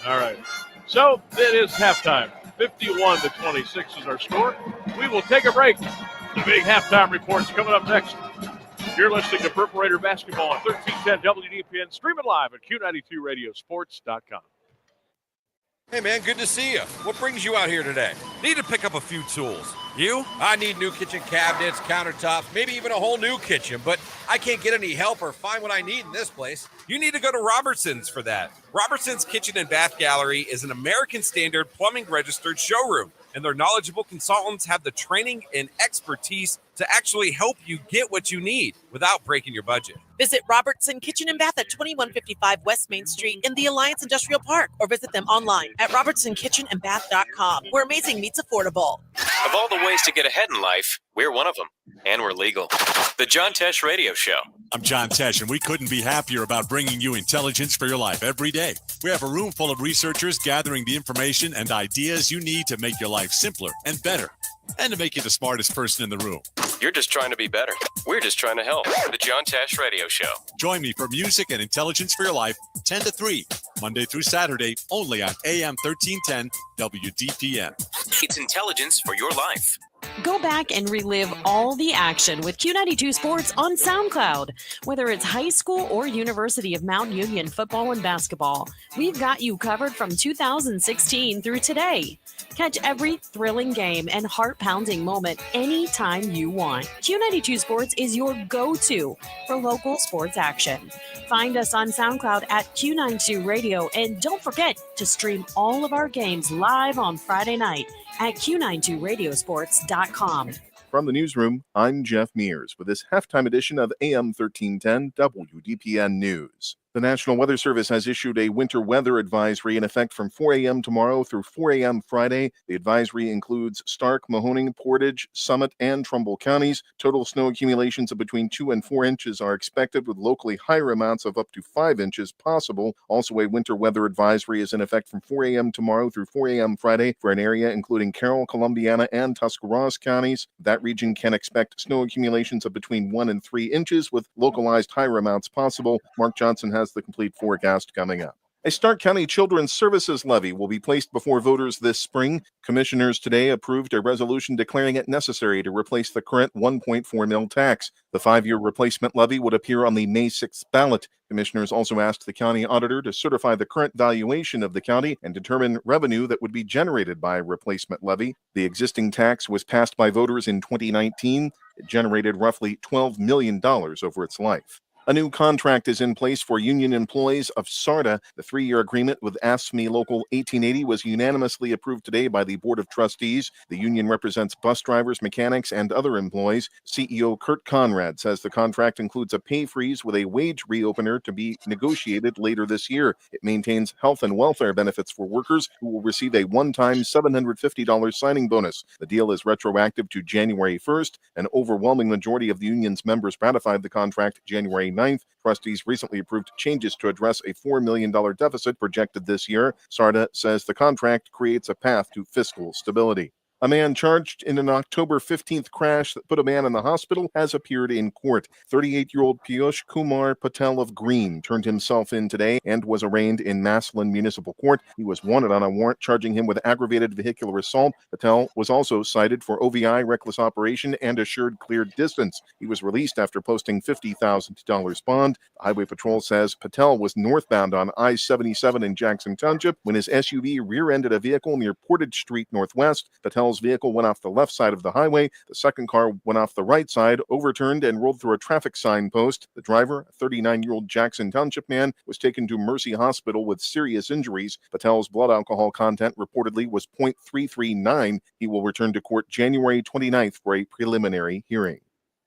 All right. So it is halftime. 51-26 is our score. We will take a break. The big halftime report's coming up next. You're listening to Purple Raider basketball on 1310 WDPN, streaming live at Q92radiosports.com. Hey, man, good to see you. What brings you out here today? Need to pick up a few tools. You? I need new kitchen cabinets, countertops, maybe even a whole new kitchen, but I can't get any help or find what I need in this place. You need to go to Robertson's for that. Robertson's Kitchen and Bath Gallery is an American Standard plumbing registered showroom, and their knowledgeable consultants have the training and expertise to actually help you get what you need without breaking your budget. Visit Robertson Kitchen and Bath at 2155 West Main Street in the Alliance Industrial Park, or visit them online at robertsonkitchenandbath.com, where amazing meets affordable. Of all the ways to get ahead in life, we're one of them, and we're legal. The John Tesh Radio Show. I'm John Tesh, and we couldn't be happier about bringing you intelligence for your life every day. We have a room full of researchers gathering the information and ideas you need to make your life simpler and better, and to make you the smartest person in the room. You're just trying to be better. We're just trying to help. The John Tesh Radio Show. Join me for music and intelligence for your life, 10 to 3, Monday through Saturday, only on AM 1310 WDPN. It's intelligence for your life. Go back and relive all the action with Q92 Sports on SoundCloud. Whether it's high school or University of Mount Union football and basketball, we've got you covered from 2016 through today. Catch every thrilling game and heart-pounding moment anytime you want. Q92 Sports is your go-to for local sports action. Find us on SoundCloud at Q92 Radio, and don't forget to stream all of our games live on Friday night at Q92radiosports.com. From the newsroom, I'm Jeff Mears with this halftime edition of AM 1310 WDPN News. The National Weather Service has issued a winter weather advisory in effect from 4 a.m. tomorrow through 4 a.m. Friday. The advisory includes Stark, Mahoning, Portage, Summit, and Trumbull counties. Total snow accumulations of between 2 and 4 inches are expected, with locally higher amounts of up to 5 inches possible. Also, a winter weather advisory is in effect from 4 a.m. tomorrow through 4 a.m. Friday for an area including Carroll, Columbiana, and Tuscarawas counties. That region can expect snow accumulations of between 1 and 3 inches, with localized higher amounts possible. Mark Johnson has the complete forecast coming up. A Stark County Children's Services levy will be placed before voters this spring. Commissioners today approved a resolution declaring it necessary to replace the current 1.4 mil tax. The 5-year replacement levy would appear on the May 6th ballot. Commissioners also asked the county auditor to certify the current valuation of the county and determine revenue that would be generated by a replacement levy. The existing tax was passed by voters in 2019. It generated roughly $12 million over its life. A new contract is in place for union employees of SARTA. The 3-year agreement with AFSCME Local 1880 was unanimously approved today by the Board of Trustees. The union represents bus drivers, mechanics, and other employees. CEO Kurt Conrad says the contract includes a pay freeze with a wage reopener to be negotiated later this year. It maintains health and welfare benefits for workers who will receive a one-time $750 signing bonus. The deal is retroactive to January 1st. An overwhelming majority of the union's members ratified the contract January 9th. Trustees recently approved changes to address a $4 million deficit projected this year. SARTA says the contract creates a path to fiscal stability. A man charged in an October 15th crash that put a man in the hospital has appeared in court. 38-year-old Piyush Kumar Patel of Green turned himself in today and was arraigned in Massillon Municipal Court. He was wanted on a warrant charging him with aggravated vehicular assault. Patel was also cited for OVI, reckless operation, and assured cleared distance. He was released after posting $50,000 bond. The Highway Patrol says Patel was northbound on I-77 in Jackson Township when his SUV rear-ended a vehicle near Portage Street Northwest. Patel's vehicle went off the left side of the highway. The second car went off the right side, overturned, and rolled through a traffic sign post. The driver, a 39-year-old Jackson Township man, was taken to Mercy Hospital with serious injuries. Patel's blood alcohol content reportedly was 0.339. He will return to court January 29th for a preliminary hearing.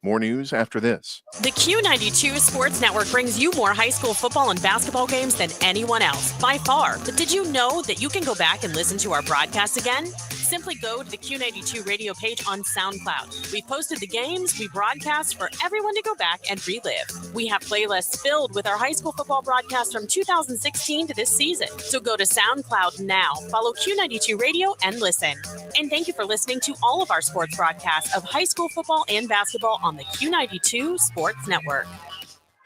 More news after this. The Q92 Sports Network brings you more high school football and basketball games than anyone else, by far. But did you know that you can go back and listen to our broadcasts again? Simply go to the Q92 radio page on SoundCloud. We've posted the games we broadcast for everyone to go back and relive. We have playlists filled with our high school football broadcasts from 2016 to this season. So go to SoundCloud now, follow Q92 Radio, and listen. And thank you for listening to all of our sports broadcasts of high school football and basketball on the Q92 Sports Network.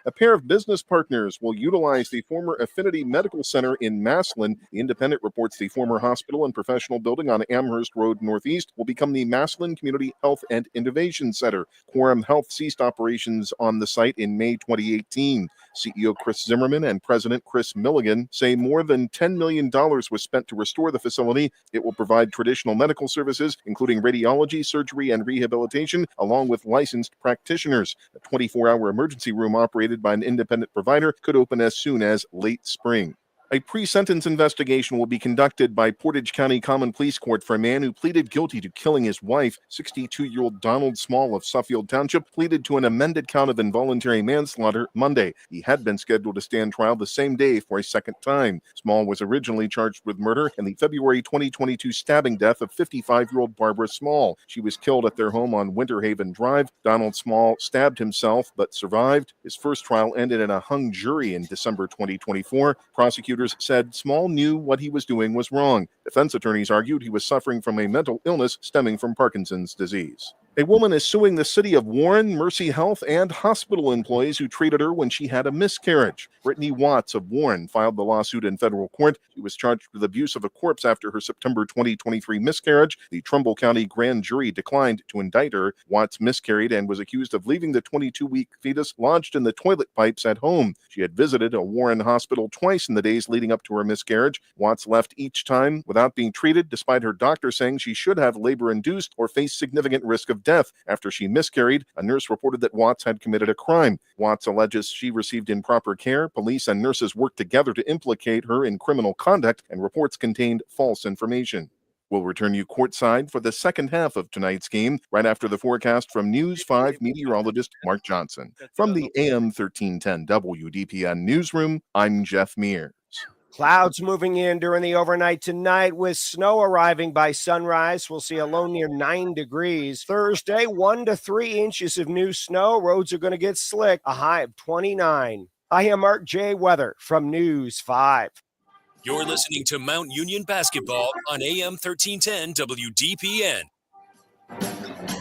A pair of business partners will utilize the former Affinity Medical Center in Massillon. The Independent reports the former hospital and professional building on Amherst Road Northeast will become the Massillon Community Health and Innovation Center. Quorum Health ceased operations on the site in May 2018. CEO Chris Zimmerman and President Chris Milligan say more than $10 million was spent to restore the facility. It will provide traditional medical services, including radiology, surgery, and rehabilitation, along with licensed practitioners. A 24-hour emergency room operated by an independent provider could open as soon as late spring. A pre-sentence investigation will be conducted by Portage County Common Pleas Court for a man who pleaded guilty to killing his wife. 62-year-old Donald Small of Suffield Township pleaded to an amended count of involuntary manslaughter Monday. He had been scheduled to stand trial the same day for a second time. Small was originally charged with murder in the February 2022 stabbing death of 55-year-old Barbara Small. She was killed at their home on Winter Haven Drive. Donald Small stabbed himself but survived. His first trial ended in a hung jury in December 2024. Prosecutors said Small knew what he was doing was wrong. Defense attorneys argued he was suffering from a mental illness stemming from Parkinson's disease. A woman is suing the city of Warren, Mercy Health, and hospital employees who treated her when she had a miscarriage. Brittany Watts of Warren filed the lawsuit in federal court. She was charged with abuse of a corpse after her September 2023 miscarriage. The Trumbull County grand jury declined to indict her. Watts miscarried and was accused of leaving the 22-week fetus lodged in the toilet pipes at home. She had visited a Warren hospital twice in the days leading up to her miscarriage. Watts left each time without being treated, despite her doctor saying she should have labor-induced or face significant risk of death. After she miscarried, a nurse reported that Watts had committed a crime. Watts alleges she received improper care. Police and nurses worked together to implicate her in criminal conduct, and reports contained false information. We'll return you courtside for the second half of tonight's game, right after the forecast from News 5 meteorologist Mark Johnson. From the AM 1310 WDPN newsroom, I'm Jeff Mears. Clouds moving in during the overnight tonight with snow arriving by sunrise. We'll see a low near 9 degrees. Thursday, 1 to 3 inches of new snow. Roads are going to get slick. A high of 29. I am Mark J. Weather from News 5. You're listening to Mount Union Basketball on AM 1310 WDPN.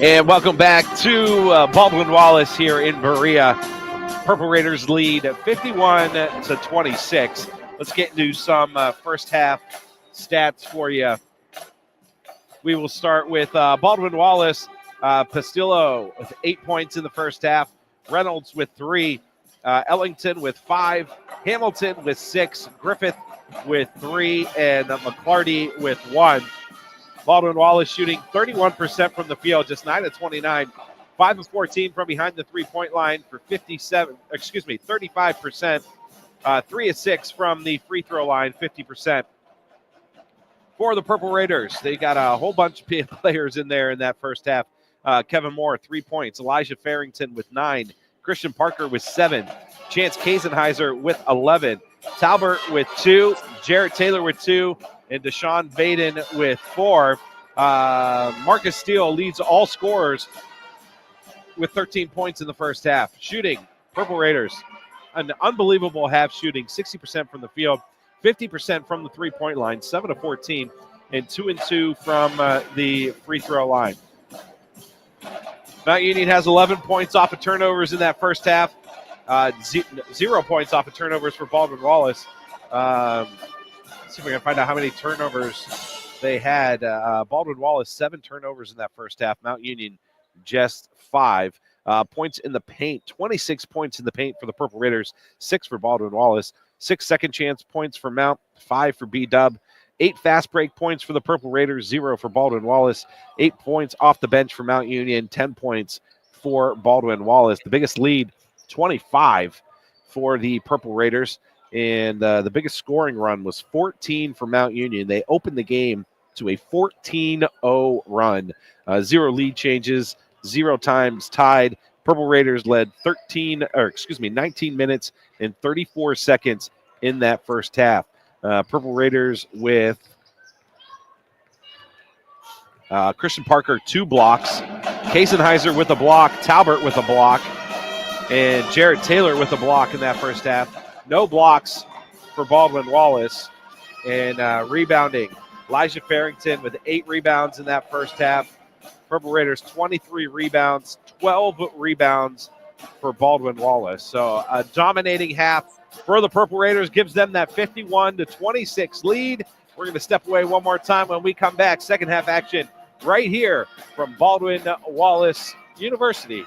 And welcome back to Baldwin Wallace here in Berea. Purple Raiders lead 51-26. Let's get into some first half stats for you. We will start with Baldwin Wallace. Pastillo with 8 points in the first half. Reynolds with 3. Ellington with 5. Hamilton with 6. Griffith with 3. And McClarty with 1. Baldwin Wallace shooting 31% from the field, just 9 of 29 5 of 14 from behind the three-point line for 35%. 3 of 6 from the free throw line, 50%. For the Purple Raiders, they got a whole bunch of players in there in that first half. Kevin Moore, 3 points. Elijah Farrington with 9. Christian Parker with 7. Chance Kasenheiser with 11. Talbert with 2. Jarrett Taylor with 2. And Deshaun Vaden with 4. Marcus Steele leads all scorers with 13 points in the first half. Shooting, Purple Raiders, an unbelievable half shooting, 60% from the field, 50% from the three-point line, 7 of 14, and 2 and 2 from the free throw line. Mount Union has 11 points off of turnovers in that first half. 0 points off of turnovers for Baldwin Wallace. Let's see if we can find out how many turnovers they had. Baldwin Wallace, 7 turnovers in that first half. Mount Union, just 5. Points in the paint, 26 points in the paint for the Purple Raiders, 6 for Baldwin Wallace. 6 second chance points for Mount, 5 for B-Dub. 8 fast break points for the Purple Raiders, 0 for Baldwin Wallace. 8 points off the bench for Mount Union, 10 points for Baldwin Wallace. The biggest lead, 25 for the Purple Raiders. And the biggest scoring run was 14 for Mount Union. They opened the game to a 14-0 run. 0 lead changes, 0 times tied. Purple Raiders led 19 minutes and 34 seconds in that first half. Purple Raiders with Christian Parker, 2 blocks. Kasenheiser with a block. Talbert with a block. And Jarrett Taylor with a block in that first half. No blocks for Baldwin Wallace. And rebounding, Elijah Farrington with 8 rebounds in that first half. Purple Raiders, 23 rebounds, 12 rebounds for Baldwin Wallace. So a dominating half for the Purple Raiders gives them that 51-26 lead. We're going to step away one more time when we come back. Second half action right here from Baldwin Wallace University.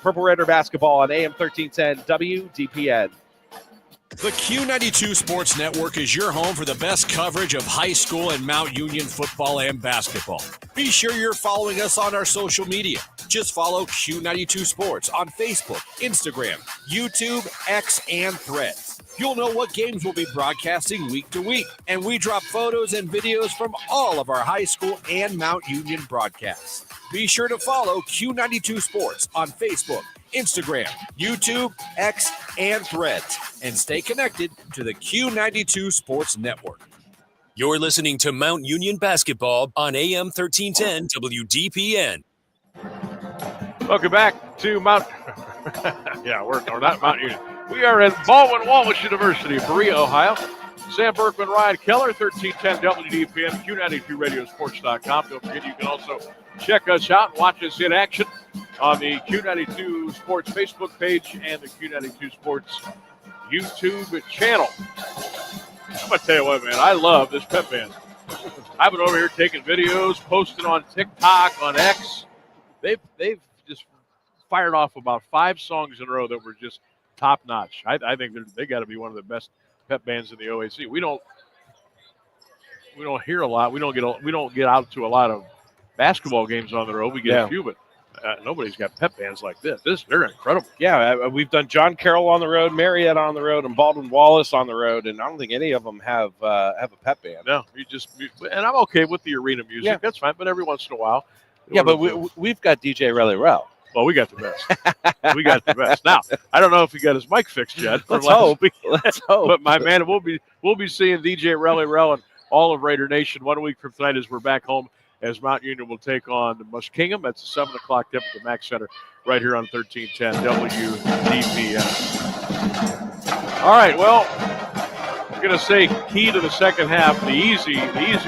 Purple Raider basketball on AM 1310 WDPN. The Q92 Sports Network is your home for the best coverage of high school and Mount Union football and basketball. Be sure you're following us on our social media. Just follow Q92 Sports on Facebook, Instagram, YouTube, X, and Threads. You'll know what games we'll be broadcasting week to week, and we drop photos and videos from all of our high school and Mount Union broadcasts. Be sure to follow Q92 Sports on Facebook, Instagram, YouTube, X, and Threads, and stay connected to the Q92 Sports Network. You're listening to Mount Union Basketball on AM 1310 WDPN. Welcome back to Mount. we're not Mount Union. We are at Baldwin Wallace University, Berea, Ohio. Sam Berkman, Ryan Keller, 1310 WDPN, Q92radiosports.com. Don't forget you can also check us out and watch us in action on the Q92 Sports Facebook page and the Q92 Sports YouTube channel. I'm going to tell you what, man, I love this pep band. I've been over here taking videos, posting on TikTok, on X. They've just fired off about 5 songs in a row that were just top notch. I think they got to be one of the best pep bands in the OAC. We don't hear a lot. We don't get out to a lot of basketball games on the road. We get a few, but nobody's got pep bands like this. They're incredible. Yeah, we've done John Carroll on the road, Marietta on the road, and Baldwin Wallace on the road, and I don't think any of them have a pep band. No, and I'm okay with the arena music. Yeah. That's fine, but every once in a while. Yeah, but we've got DJ Relly Rel. Well, we got the best. We got the best. Now, I don't know if he got his mic fixed yet. Let's hope. But my man, we'll be seeing DJ Relly Rel and all of Raider Nation 1 week from tonight as we're back home, as Mount Union will take on Muskingum. That's a 7 o'clock tip at the Mac Center right here on 1310 WDPN. All right, well, I'm going to say key to the second half, the easy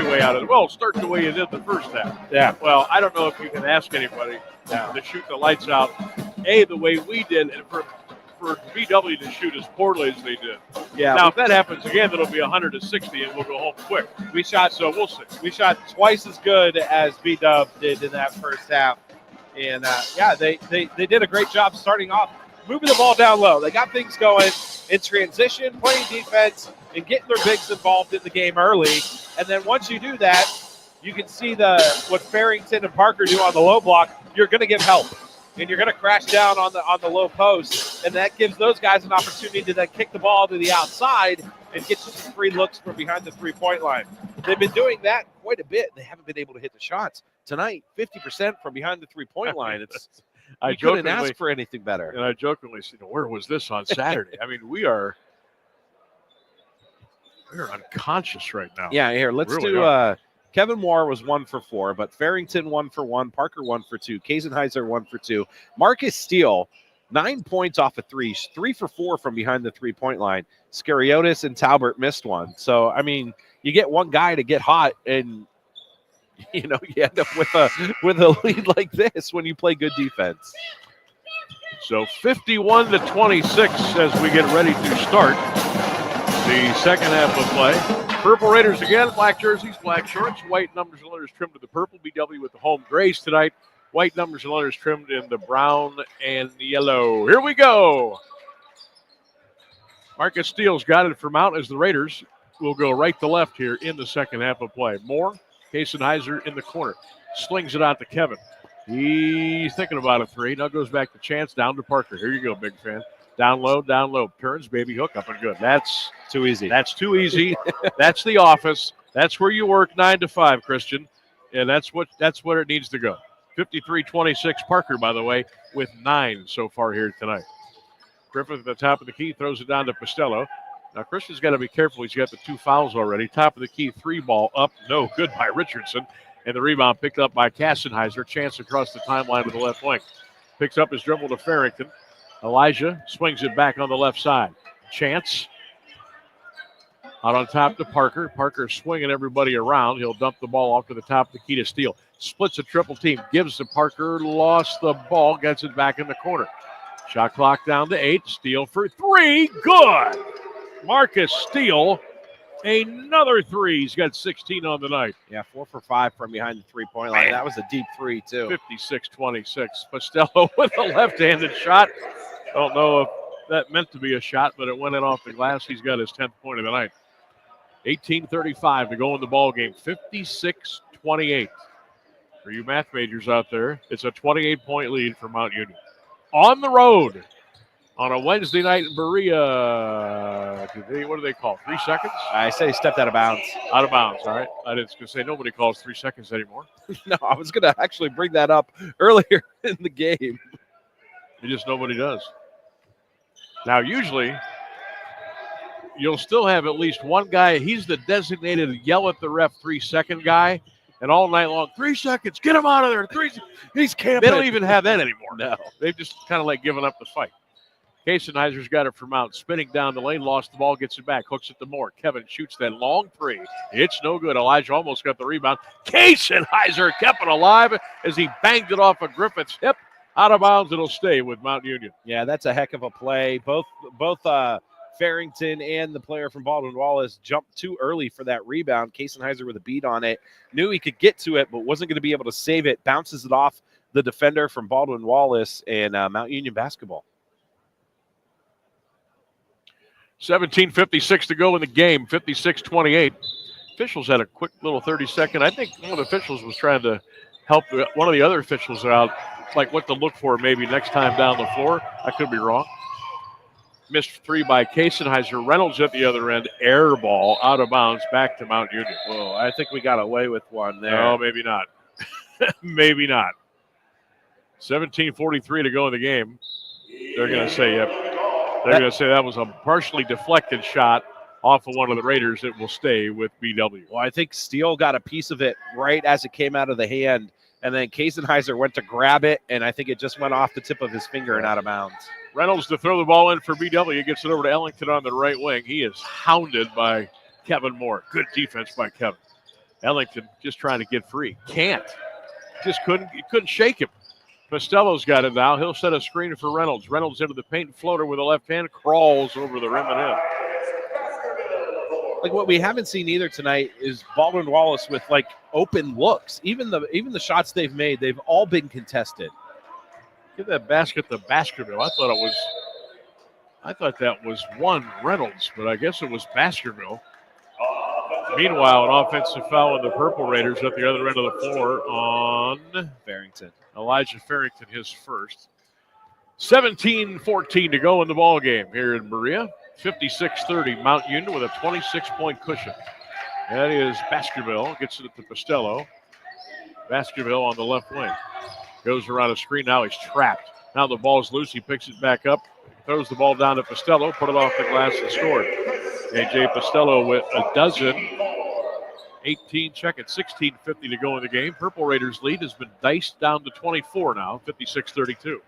way out of it. Well, start the way you did the first half. Yeah. Well, I don't know if you can ask anybody to shoot the lights out, the way we did, and for BW to shoot as poorly as they did. Yeah. Now, if that happens again, it'll be 160, and we'll go home quick. We'll see. We shot twice as good as BW did in that first half, and they did a great job starting off, moving the ball down low. They got things going in transition, playing defense, and getting their bigs involved in the game early. And then once you do that, you can see what Farrington and Parker do on the low block. You're going to get help. and you're going to crash down on the low post, and that gives those guys an opportunity to then kick the ball to the outside and get you some free looks from behind the three-point line. They've been doing that quite a bit. They haven't been able to hit the shots. Tonight, 50% from behind the three-point line. I couldn't ask for anything better. And I jokingly said, where was this on Saturday? I mean, we're unconscious right now. Yeah, here, let's really do Kevin Moore was 1 for 4, but Farrington 1 for 1, Parker 1 for 2, Kasenheiser 1 for 2. Marcus Steele, 9 points off of threes, 3 for 4 from behind the three-point line. Scariotis and Talbert missed one. So, I mean, you get one guy to get hot, and you end up with a lead like this when you play good defense. So 51-26 as we get ready to start the second half of play. Purple Raiders again, black jerseys, black shorts, white numbers and letters trimmed to the purple. BW with the home grays tonight. White numbers and letters trimmed in the brown and yellow. Here we go. Marcus Steele's got it for Mount as the Raiders will go right to left here in the second half of play. Moore, Kasenheiser in the corner. Slings it out to Kevin. He's thinking about a three. Now goes back to Chance, down to Parker. Here you go, big fan. Down low. Turns, baby, hook up and good. That's too easy. That's too easy. That's the office. That's where you work 9 to 5, Christian. And that's where it needs to go. 53-26 Parker, by the way, with 9 so far here tonight. Griffith at the top of the key throws it down to Costello. Now, Christian's got to be careful. He's got the 2 fouls already. Top of the key, 3 ball up. No good by Richardson. And the rebound picked up by Kasenheiser. Chance across the timeline to the left wing. Picks up his dribble to Farrington. Elijah swings it back on the left side. Chance out on top to Parker. Parker swinging everybody around. He'll dump the ball off to the top of the key to Steele. Splits a triple team. Gives to Parker. Lost the ball. Gets it back in the corner. Shot clock down to 8. Steele for 3. Good. Marcus Steele. Another 3. He's got 16 on the night. Yeah, 4 for 5 from behind the three-point line. That was a deep 3, too. 56-26. Costello with a left-handed shot. Don't know if that meant to be a shot, but it went in off the glass. He's got his 10th point of the night. 18:35 to go in the ball game. 56-28. For you math majors out there, it's a 28-point lead for Mount Union. On the road on a Wednesday night in Berea. What do they call? 3 seconds? I say stepped out of bounds. Out of bounds, all right. I was going to say nobody calls 3 seconds anymore. No, I was going to actually bring that up earlier in the game. Nobody does. Now, usually, you'll still have at least one guy. He's the designated yell at the ref 3-second guy. And all night long, 3 seconds, get him out of there. He's camping. They don't even have that anymore. No. They've just kind of given up the fight. Kasenheiser's got it from out, spinning down the lane, lost the ball, gets it back, hooks it to Moore. Kevin shoots that long 3. It's no good. Elijah almost got the rebound. Kasenheiser kept it alive as he banged it off of Griffith's hip. Out of bounds, it'll stay with Mount Union. Yeah, that's a heck of a play. Both Farrington and the player from Baldwin Wallace jumped too early for that rebound. Kasenheiser with a beat on it. Knew he could get to it, but wasn't going to be able to save it. Bounces it off the defender from Baldwin Wallace, and Mount Union basketball. 17:56 to go in the game, 56-28. Officials had a quick little 30-second. I think one of the officials was trying to help one of the other officials out, like what to look for maybe next time down the floor. I could be wrong. Missed 3 by Kasenheiser. Reynolds at the other end. Air ball out of bounds back to Mount Union. Whoa, I think we got away with one there. No, maybe not. Maybe not. 17:43 to go in the game. They're going to say, yep. They're going to say that was a partially deflected shot off of one of the Raiders. It will stay with BW. Well, I think Steele got a piece of it right as it came out of the hand, and then Kasenheiser went to grab it, and I think it just went off the tip of his finger and out of bounds. Reynolds to throw the ball in for BW. Gets it over to Ellington on the right wing. He is hounded by Kevin Moore. Good defense by Kevin. Ellington just trying to get free. Can't. Just couldn't shake him. Costello's got it now. He'll set a screen for Reynolds. Reynolds into the paint, floater with a left hand, crawls over the rim and in. Like what we haven't seen either tonight is Baldwin Wallace with open looks. Even the shots they've made, they've all been contested. Give that basket to Baskerville. I thought that was one Reynolds, but I guess it was Baskerville. Meanwhile, an offensive foul on the Purple Raiders at the other end of the floor on Farrington. Elijah Farrington, his first. 17-14 to go in the ball game here in Berea. 56-30, Mount Union with a 26-point cushion. That is Baskerville. Gets it to Costello. Baskerville on the left wing. Goes around a screen. Now he's trapped. Now the ball's loose. He picks it back up. Throws the ball down to Costello. Put it off the glass and scored. A.J. Costello with a dozen. 16:50 to go in the game. Purple Raiders lead has been diced down to 24 now. 56-32.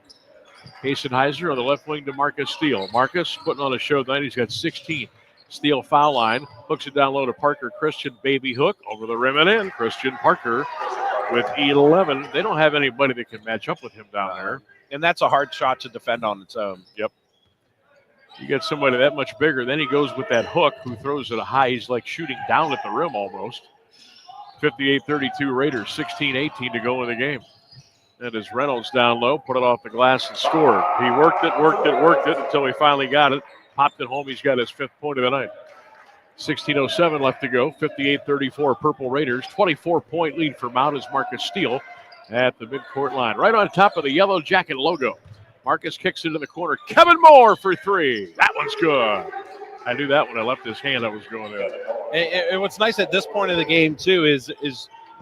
Heisenheiser on the left wing to Marcus Steele. Marcus putting on a show tonight. He's got 16. Steele foul line. Hooks it down low to Parker. Christian baby hook over the rim and in. Christian Parker with 11. They don't have anybody that can match up with him down there. And that's a hard shot to defend on its own. Yep. You get somebody that much bigger. Then he goes with that hook who throws it high. He's like shooting down at the rim almost. 58-32 Raiders. 16-18 to go in the game. That is Reynolds down low. Put it off the glass and scored. He worked it until he finally got it. Popped it home. He's got his 5th point of the night. 16:07 left to go. 58-34 Purple Raiders. 24-point lead for Mount as Marcus Steele at the midcourt line. Right on top of the yellow jacket logo. Marcus kicks it in the corner. Kevin Moore for 3. That one's good. I knew that when I left his hand I was going in. And what's nice at this point of the game, too, is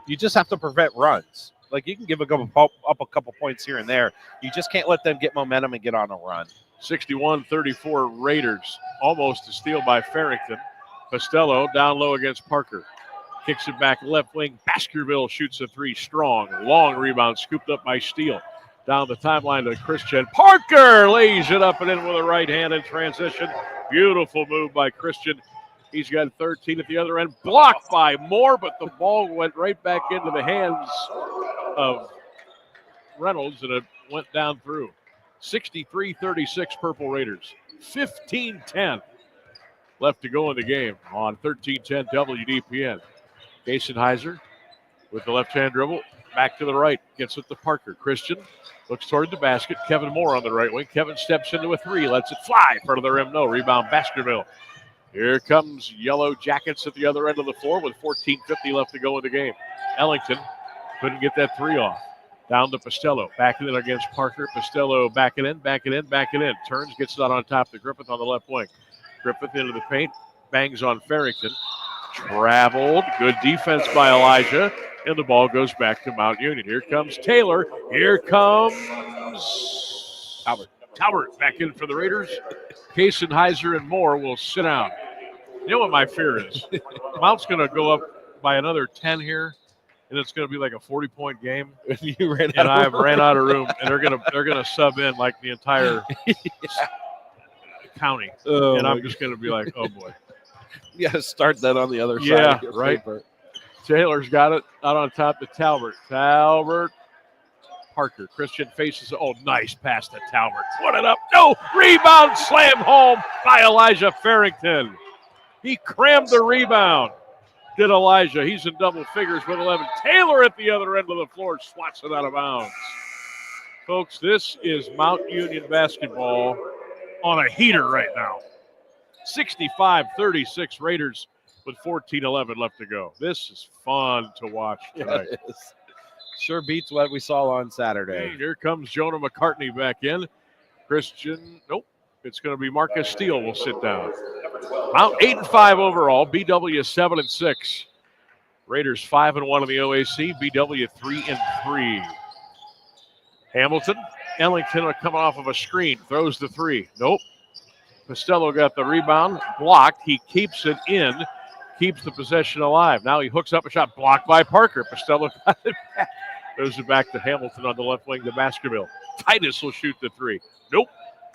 you just have to prevent runs. Like, you can give a couple points here and there. You just can't let them get momentum and get on a run. 61-34 Raiders. Almost a steal by Farrington. Costello down low against Parker. Kicks it back left wing. Baskerville shoots a 3 strong. Long rebound scooped up by Steele. Down the timeline to Christian. Parker lays it up and in with a right hand in transition. Beautiful move by Christian. He's got 13 at the other end. Blocked by Moore, but the ball went right back into the hands of Reynolds, and it went down through. 63-36 Purple Raiders. 15-10 left to go in the game on 13-10 WDPN. Heisenheiser with the left-hand dribble. Back to the right. Gets it to Parker. Christian looks toward the basket. Kevin Moore on the right wing. Kevin steps into a 3. Lets it fly. Front of the rim. No. Rebound Baskerville. Here comes Yellow Jackets at the other end of the floor with 14:50 left to go in the game. Ellington couldn't get that 3 off. Down to Costello. Backing it against Parker. Costello backing in. Turns, gets it out on top to Griffith on the left wing. Griffith into the paint. Bangs on Farrington. Traveled. Good defense by Elijah. And the ball goes back to Mount Union. Here comes Taylor. Here comes Talbert back in for the Raiders. Heisenheiser and Moore will sit down. You know what my fear is? Mount's going to go up by another 10 here, and it's going to be like a 40-point game. I ran out of room, and they're gonna sub in like the entire county, and I'm just going to be like, oh boy. You got to start that on the other side. Yeah, right. Paper. Taylor's got it out on top to Talbert. Parker. Christian faces. Oh, nice pass to Talbot. Put it up. No. Rebound slam home by Elijah Farrington. He crammed the rebound. Did Elijah. He's in double figures with 11. Taylor at the other end of the floor swats it out of bounds. Folks, this is Mount Union basketball on a heater right now. 65-36 Raiders with 14:11 left to go. This is fun to watch tonight. Yeah, it is. Sure beats what we saw on Saturday. And here comes Jonah McCartney back in. Christian, nope. It's going to be Marcus Steele will sit down. Mount 8-5 overall. BW 7-6. Raiders 5-1 in the OAC. BW 3-3. Hamilton. Ellington coming off of a screen. Throws the 3. Nope. Costello got the rebound. Blocked. He keeps it in. Keeps the possession alive. Now he hooks up a shot. Blocked by Parker. Costello got it back. Throws it back to Hamilton on the left wing to Baskerville. Titus will shoot the 3. Nope.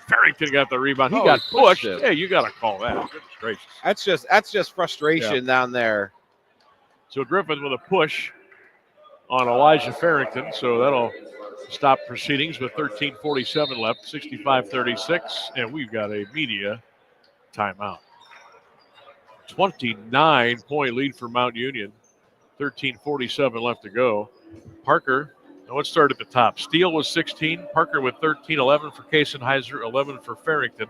Farrington got the rebound. He got pushed. Yeah, you got to call that. Goodness gracious. That's just frustration down there. So Griffith with a push on Elijah Farrington. So that'll stop proceedings with 13:47 left. 65-36. And we've got a media timeout. 29-point lead for Mount Union. 13:47 left to go. Parker, let's start at the top. Steele was 16. Parker with 13, 11 for Heisenheiser, 11 for Farrington.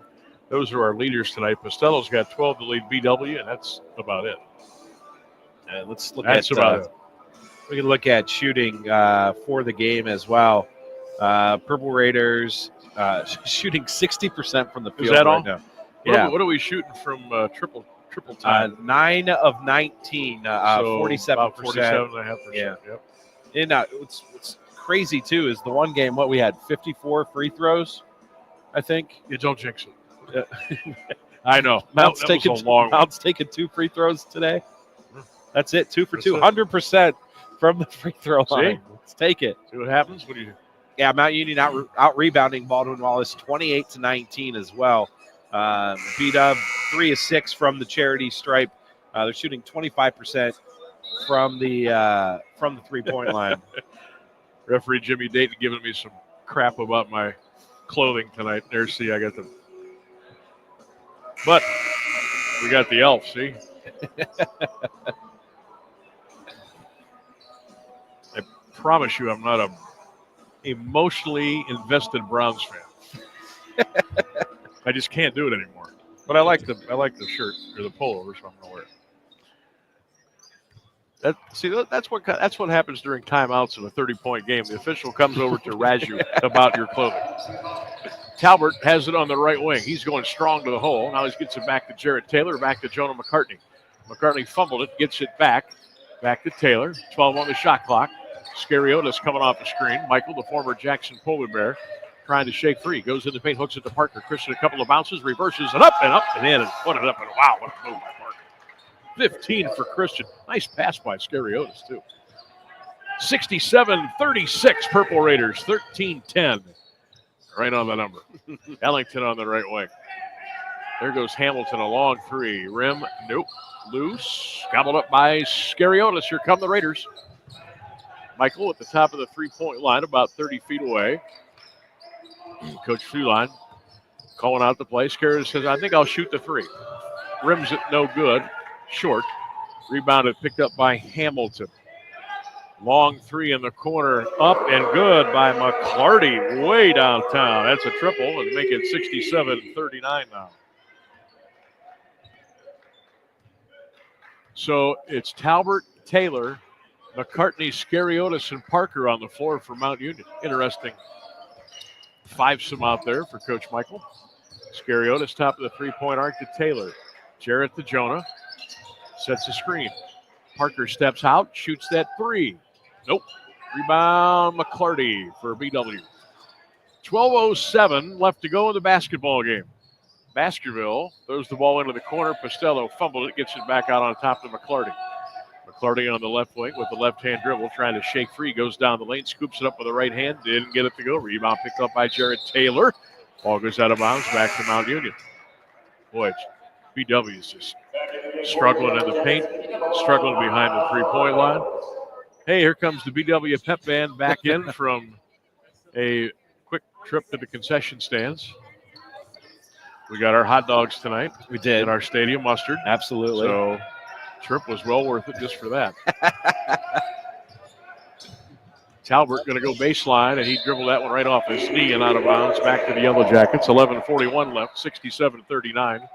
Those are our leaders tonight. Costello's got 12 to lead BW, and that's about it. Let's look That's at about it. we can look at shooting for the game as well. Purple Raiders shooting 60% from the field Is that right all? now. What are we shooting from triple time? 9 of 19, so 47%. about 47.5%. Yeah. Yep. And what's crazy too is the one game we had 54 free throws, I think. You don't jinx it. I know. Mount's that was a long one. Mount's taking 2 free throws today. That's it, 2 for 2, 100% from the free throw line. See? Let's take it. See what happens? What do you? Yeah, Mount Union out rebounding Baldwin Wallace 28-19 as well. B-Dub 3 of 6 from the charity stripe. They're shooting 25% from the 3-point line. Referee Jimmy Dayton giving me some crap about my clothing tonight. There's I got them. But we got the elf, see? I promise you I'm not a emotionally invested Browns fan. I just can't do it anymore. But I like the shirt or the pullover, so I'm gonna wear it. That's what happens during timeouts in a 30-point game. The official comes over to razz you about your clothing. Talbert has it on the right wing. He's going strong to the hole. Now he gets it back to Jarrett Taylor, back to Jonah McCartney. McCartney fumbled it, gets it back to Taylor. 12 on the shot clock. Scariotis coming off the screen. Michael, the former Jackson Polar Bear, trying to shake free. Goes in the paint, hooks it to Parker. Christian, a couple of bounces, reverses it up and in and put it up. And wow, what a move by Parker. 15 for Christian. Nice pass by Scariotis, too. 67-36, Purple Raiders. 13-10. Right on the number. Ellington on the right wing. There goes Hamilton, a long 3. Rim, nope. Loose. Gobbled up by Scariotis. Here come the Raiders. Michael at the top of the 3-point line, about 30 feet away. Coach Fuline calling out the play. Scariotis says, I think I'll shoot the 3. Rims it no good. Short. Rebounded, picked up by Hamilton. Long 3 in the corner. Up and good by McClarty way downtown. That's a triple and make it 67-39 now. So it's Talbert, Taylor, McCartney, Scariotis, and Parker on the floor for Mount Union. Interesting fivesome out there for Coach Michael. Scariotis, top of the 3-point arc to Taylor. Jarrett to Jonah. Sets a screen. Parker steps out, shoots that 3. Nope. Rebound, McClarty for BW. 12:07 left to go in the basketball game. Baskerville throws the ball into the corner. Costello fumbled it, gets it back out on top to McClarty. McClarty on the left wing with the left-hand dribble, trying to shake free. Goes down the lane, scoops it up with the right hand. Didn't get it to go. Rebound picked up by Jarrett Taylor. Ball goes out of bounds, back to Mount Union. Boy, BW is just struggling in the paint, struggling behind the 3-point line. Hey, here comes the BW pep band back in from a quick trip to the concession stands. We got our hot dogs tonight. We did. And our stadium mustard. Absolutely. So trip was well worth it just for that. Talbert going to go baseline, and he dribbled that one right off his knee and out of bounds. Back to the Yellow Jackets. 11:41 left, 67-39.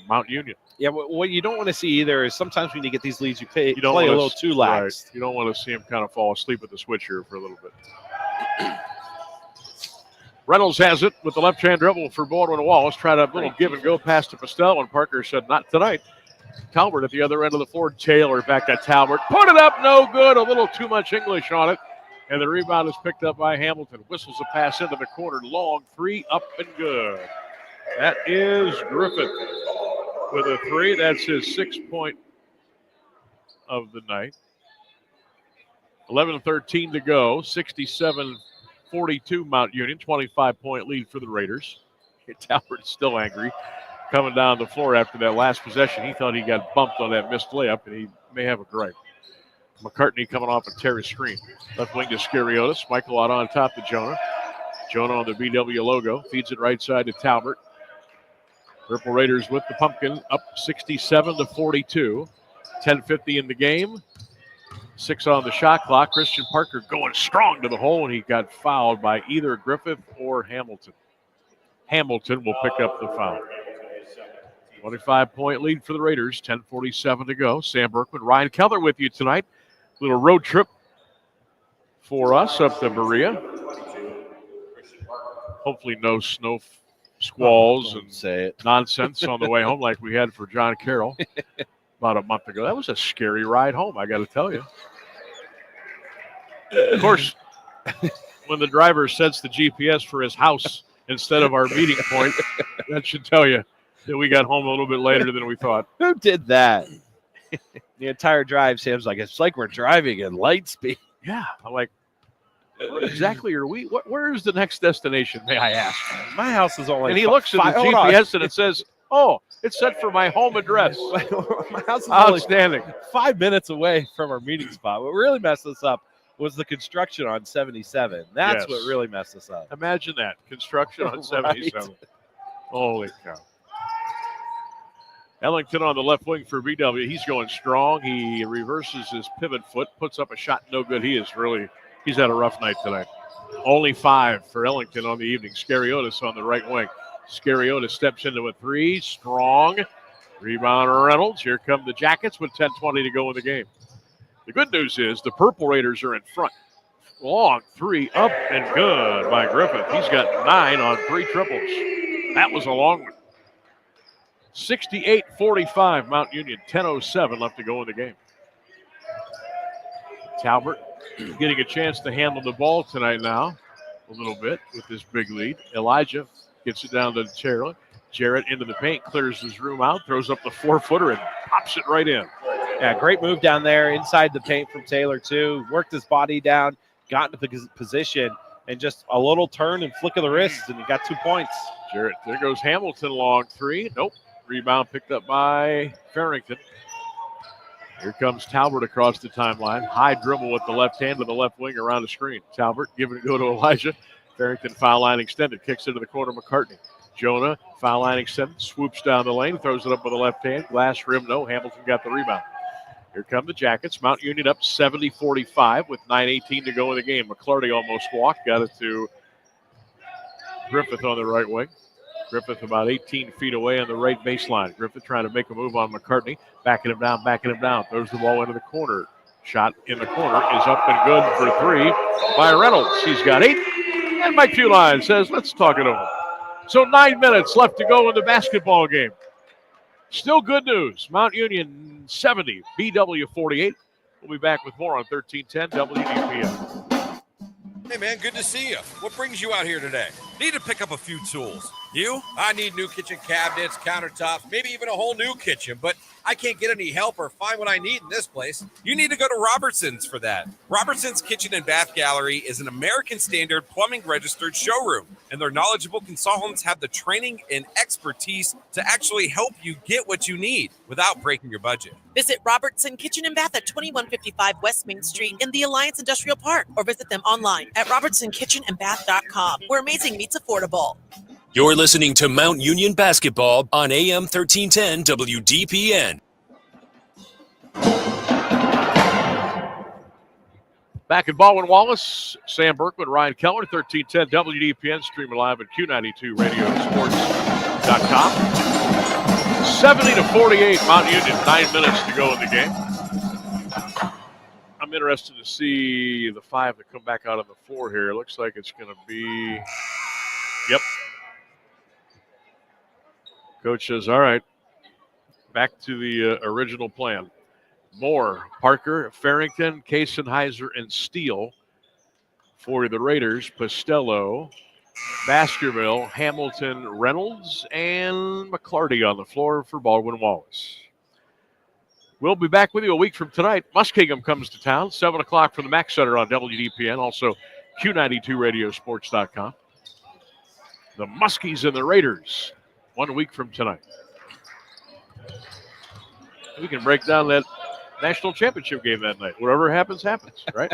Mount Union. Yeah, what you don't want to see either is sometimes when you get these leads, you play a wanna, little too lax. Right. You don't want to see him kind of fall asleep at the switch here for a little bit. Reynolds has it with the left-hand dribble for Baldwin Wallace. Tried a little give and go pass to Costello, and Parker said, not tonight. Talbert at the other end of the floor. Taylor back to Talbert. Put it up, no good. A little too much English on it. And the rebound is picked up by Hamilton. Whistles a pass into the corner. Long 3, up and good. That is Griffith with a 3. That's his 6th point of the night. 11:13 to go. 67-42 Mount Union. 25-point lead for the Raiders. Talbert is still angry. Coming down the floor after that last possession. He thought he got bumped on that missed layup, and he may have a gripe. McCartney coming off a Terry screen. Left wing to Scariotis. Michael out on top to Jonah. Jonah on the BW logo. Feeds it right side to Talbert. Purple Raiders with the pumpkin, up 67-42. 10:50 in the game. 6 on the shot clock. Christian Parker going strong to the hole, and he got fouled by either Griffith or Hamilton. Hamilton will pick up the foul. 25-point lead for the Raiders, 10:47 to go. Sam Berkman, Ryan Keller with you tonight. Little road trip for us up to Berea. Hopefully no snow squalls and nonsense on the way home like we had for John Carroll about a month ago. That was a scary ride home, I got to tell you. Of course, when the driver sets the GPS for his house instead of our meeting point, that should tell you that we got home a little bit later than we thought. Who did that? The entire drive, Sam's like, it's like we're driving at light speed. Yeah, I'm like, what exactly are we? Where is the next destination, may I ask? My house is only. And he looks at the GPS and it says, "Oh, it's set for my home address." My house is outstanding. Only 5 minutes away from our meeting spot. What really messed us up was the construction on 77. That's what really messed us up. Imagine that construction on 77. Holy cow! Ellington on the left wing for BW. He's going strong. He reverses his pivot foot, puts up a shot, no good. He's had a rough night tonight. Only 5 for Ellington on the evening. Scariotis on the right wing. Scariotis steps into a 3. Strong. Rebound Reynolds. Here come the Jackets with 10:20 to go in the game. The good news is the Purple Raiders are in front. Long 3 up and good by Griffith. He's got 9 on 3 triples. That was a long one. 68-45 Mount Union. 10:07 left to go in the game. Talbot getting a chance to handle the ball tonight now a little bit with this big lead. Elijah gets it down to Jarrett. Jarrett into the paint, clears his room out, throws up the 4-footer and pops it right in. Yeah, great move down there inside the paint from Taylor, too. Worked his body down, got into the position, and just a little turn and flick of the wrist, and he got 2 points. Jarrett, there goes Hamilton, long 3. Nope. Rebound picked up by Farrington. Here comes Talbot across the timeline. High dribble with the left hand to the left wing around the screen. Talbot giving it go to Elijah. Farrington foul line extended. Kicks into the corner. McCartney. Jonah foul line extended. Swoops down the lane. Throws it up with the left hand. Glass rim. No. Hamilton got the rebound. Here come the Jackets. Mount Union up 70-45 with 9:18 to go in the game. McClarty almost walked. Got it to Griffith on the right wing. Griffith about 18 feet away on the right baseline. Griffith trying to make a move on McCartney. Backing him down. Throws the ball into the corner. Shot in the corner is up and good for 3 by Reynolds. He's got 8. And Mike Fuline says, let's talk it over. So 9 minutes left to go in the basketball game. Still good news. Mount Union 70, BW 48. We'll be back with more on 1310 WDPN. Hey, man, good to see you. What brings you out here today? Need to pick up a few tools. You? I need new kitchen cabinets, countertops, maybe even a whole new kitchen, but I can't get any help or find what I need in this place. You need to go to Robertson's for that. Robertson's Kitchen and Bath Gallery is an American Standard plumbing registered showroom, and their knowledgeable consultants have the training and expertise to actually help you get what you need without breaking your budget. Visit Robertson Kitchen and Bath at 2155 West Main Street in the Alliance Industrial Park, or visit them online at robertsonkitchenandbath.com, where amazing meets affordable. You're listening to Mount Union Basketball on AM 1310 WDPN. Back in Baldwin, Wallace, Sam Berkman, Ryan Keller, 1310 WDPN, streaming live at Q92radiosports.com. 70-48, Mount Union, 9 minutes to go in the game. I'm interested to see the 5 that come back out on the floor here. It looks like it's going to be, yep. Coach says, all right, back to the original plan. Moore, Parker, Farrington, Kasenheiser, and Steele for the Raiders. Postello, Baskerville, Hamilton, Reynolds, and McClarty on the floor for Baldwin Wallace. We'll be back with you a week from tonight. Muskingum comes to town, 7 o'clock from the Mac Center on WDPN, also Q92radiosports.com. The Muskies and the Raiders, 1 week from tonight. We can break down that national championship game that night. Whatever happens, happens, right?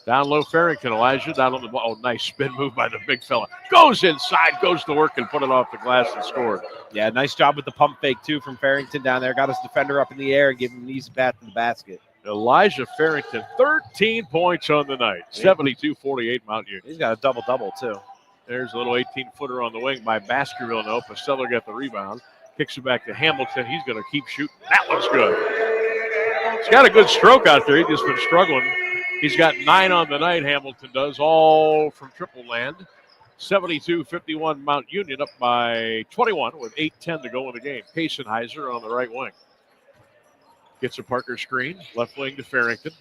Down low, Farrington, Elijah, down on the ball. Oh, nice spin move by the big fella. Goes inside, goes to work, and put it off the glass and scored. Yeah, nice job with the pump fake, too, from Farrington down there. Got his defender up in the air and gave him an easy path to the basket. Elijah Farrington, 13 points on the night. 72-48 Mount Union. He's got a double-double, too. There's a little 18-footer on the wing by Baskerville. No, Postello got the rebound. Kicks it back to Hamilton. He's going to keep shooting. That one's good. He's got a good stroke out there. He's just been struggling. He's got 9 on the night, Hamilton does, all from triple land. 72-51 Mount Union up by 21 with 8:10 to go in the game. Pacenheiser on the right wing. Gets a Parker screen. Left wing to Farrington.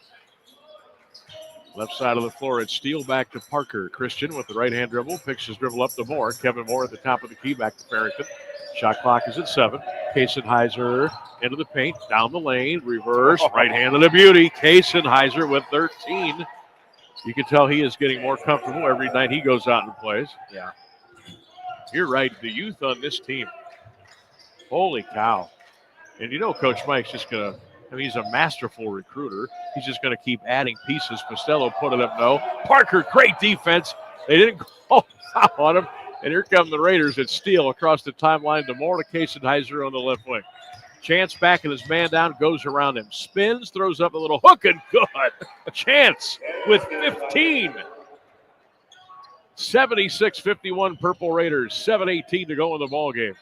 Left side of the floor, it's Steele back to Parker. Christian with the right-hand dribble. Picks his dribble up to Moore. Kevin Moore at the top of the key, back to Farrington. Shot clock is at 7. Pacenheiser into the paint, down the lane, reverse, right-hand of the beauty. Pacenheiser with 13. You can tell he is getting more comfortable every night he goes out and plays. Yeah. You're right, the youth on this team. Holy cow. And you know Coach Mike's just going to, he's a masterful recruiter. He's just going to keep adding pieces. Costello put it up, no. Parker, great defense. They didn't call foul on him. And here come the Raiders at Steele across the timeline to Moore to Casenheiser on the left wing. Chance backing his man down, goes around him, spins, throws up a little hook, and good. Chance with 15. 76-51 Purple Raiders. 7:18 to go in the ball game.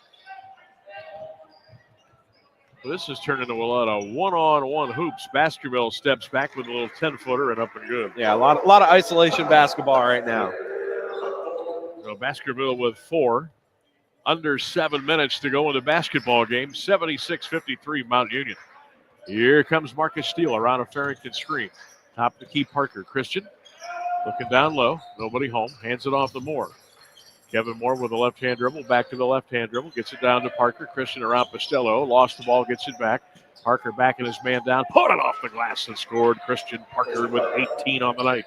Well, this has turned into a lot of one-on-one hoops. Baskerville steps back with a little 10-footer and up and good. Yeah, a lot of isolation basketball right now. So Baskerville with 4. Under 7 minutes to go in the basketball game. 76-53 Mount Union. Here comes Marcus Steele around a Farrington screen. Top of the key, Parker. Christian looking down low. Nobody home. Hands it off to Moore. Kevin Moore with a left-hand dribble. Back to the left-hand dribble. Gets it down to Parker. Christian around Costello. Lost the ball. Gets it back. Parker backing his man down. Put it off the glass and scored. Christian Parker with 18 on the night.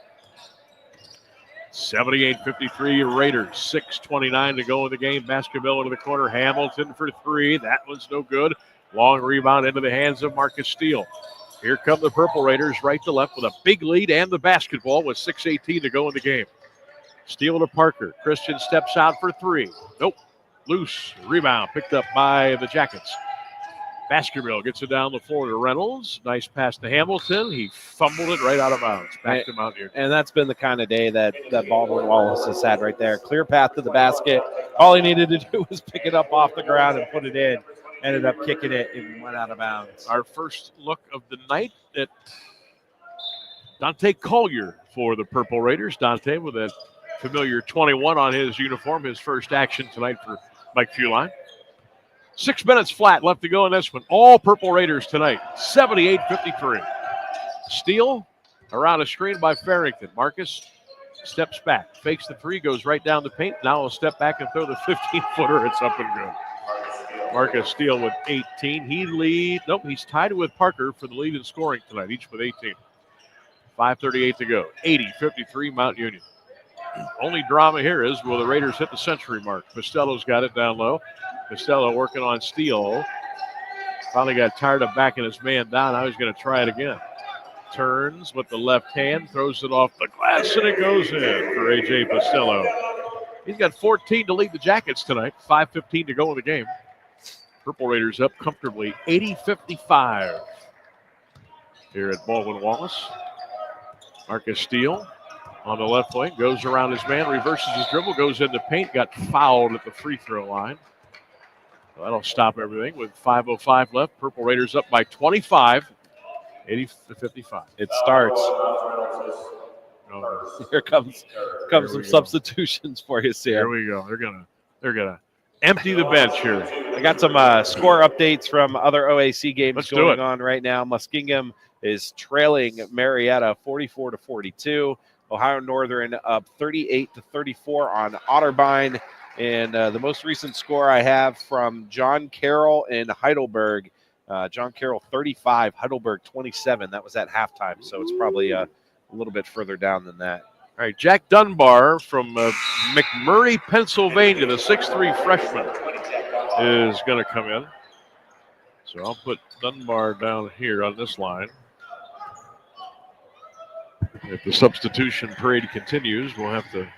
78-53 Raiders. 6:29 to go in the game. Baskerville into the corner. Hamilton for 3. That one's no good. Long rebound into the hands of Marcus Steele. Here come the Purple Raiders right to left with a big lead and the basketball with 6:18 to go in the game. Steele to Parker. Christian steps out for 3. Nope. Loose. Rebound picked up by the Jackets. Baskerville gets it down the floor to Reynolds. Nice pass to Hamilton. He fumbled it right out of bounds. Back to Mount Union. And that's been the kind of day that Baldwin Wallace has had right there. Clear path to the basket. All he needed to do was pick it up off the ground and put it in. Ended up kicking it and went out of bounds. Our first look of the night at Dante Collier for the Purple Raiders. Dante with a familiar 21 on his uniform. His first action tonight for Mike Fuline. 6 minutes flat left to go in this one. All Purple Raiders tonight. 78-53. Steele around a screen by Farrington. Marcus steps back. Fakes the 3. Goes right down the paint. Now he'll step back and throw the 15-footer. It's up and good. Marcus Steele with 18. He's tied with Parker for the lead in scoring tonight, each with 18. 5:38 to go. 80-53 Mount Union. Only drama here is will the Raiders hit the century mark. Costello's got it down low. Costello working on Steele. Finally got tired of backing his man down. Now he's going to try it again. Turns with the left hand, throws it off the glass, and it goes in for A.J. Costello. He's got 14 to lead the Jackets tonight. 5:15 to go in the game. Purple Raiders up comfortably, 80-55 here at Baldwin Wallace. Marcus Steele on the left wing, goes around his man, reverses his dribble, goes into paint, got fouled at the free throw line. So that'll stop everything with 5:05 left. Purple Raiders up by 25, 80-55. It starts. Here comes some substitutions for you, Sam. Here we go. They're gonna empty the bench here. I got some score updates from other OAC games going on right now. Muskingum is trailing Marietta 44-42. Ohio Northern up 38-34 on Otterbein. And the most recent score I have from John Carroll in Heidelberg. John Carroll 35, Heidelberg 27. That was at halftime, so it's probably a little bit further down than that. All right, Jack Dunbar from McMurray, Pennsylvania, the 6'3 freshman, is going to come in. So I'll put Dunbar down here on this line. If the substitution parade continues, we'll have to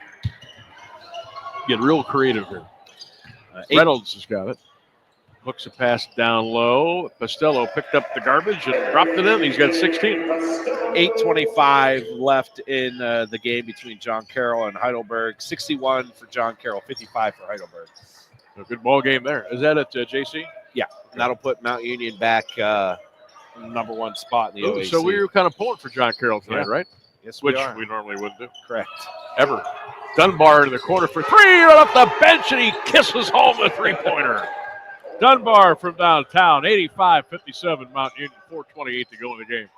get real creative here. Reynolds has got it. Hooks a pass down low. Costello picked up the garbage and dropped it in. He's got 16. 8:25 left in the game between John Carroll and Heidelberg. 61 for John Carroll, 55 for Heidelberg. A good ball game there. Is that it, JC? Yeah, that'll put Mount Union back number one spot in the OAC. So we were kind of pulling for John Carroll tonight, right? Yes, Which are. we normally wouldn't do. Correct. Ever. Dunbar in the corner for three, right off the bench, and he kisses home the three-pointer. Dunbar from downtown, 85-57, Mount Union, 4:28 to go in the game.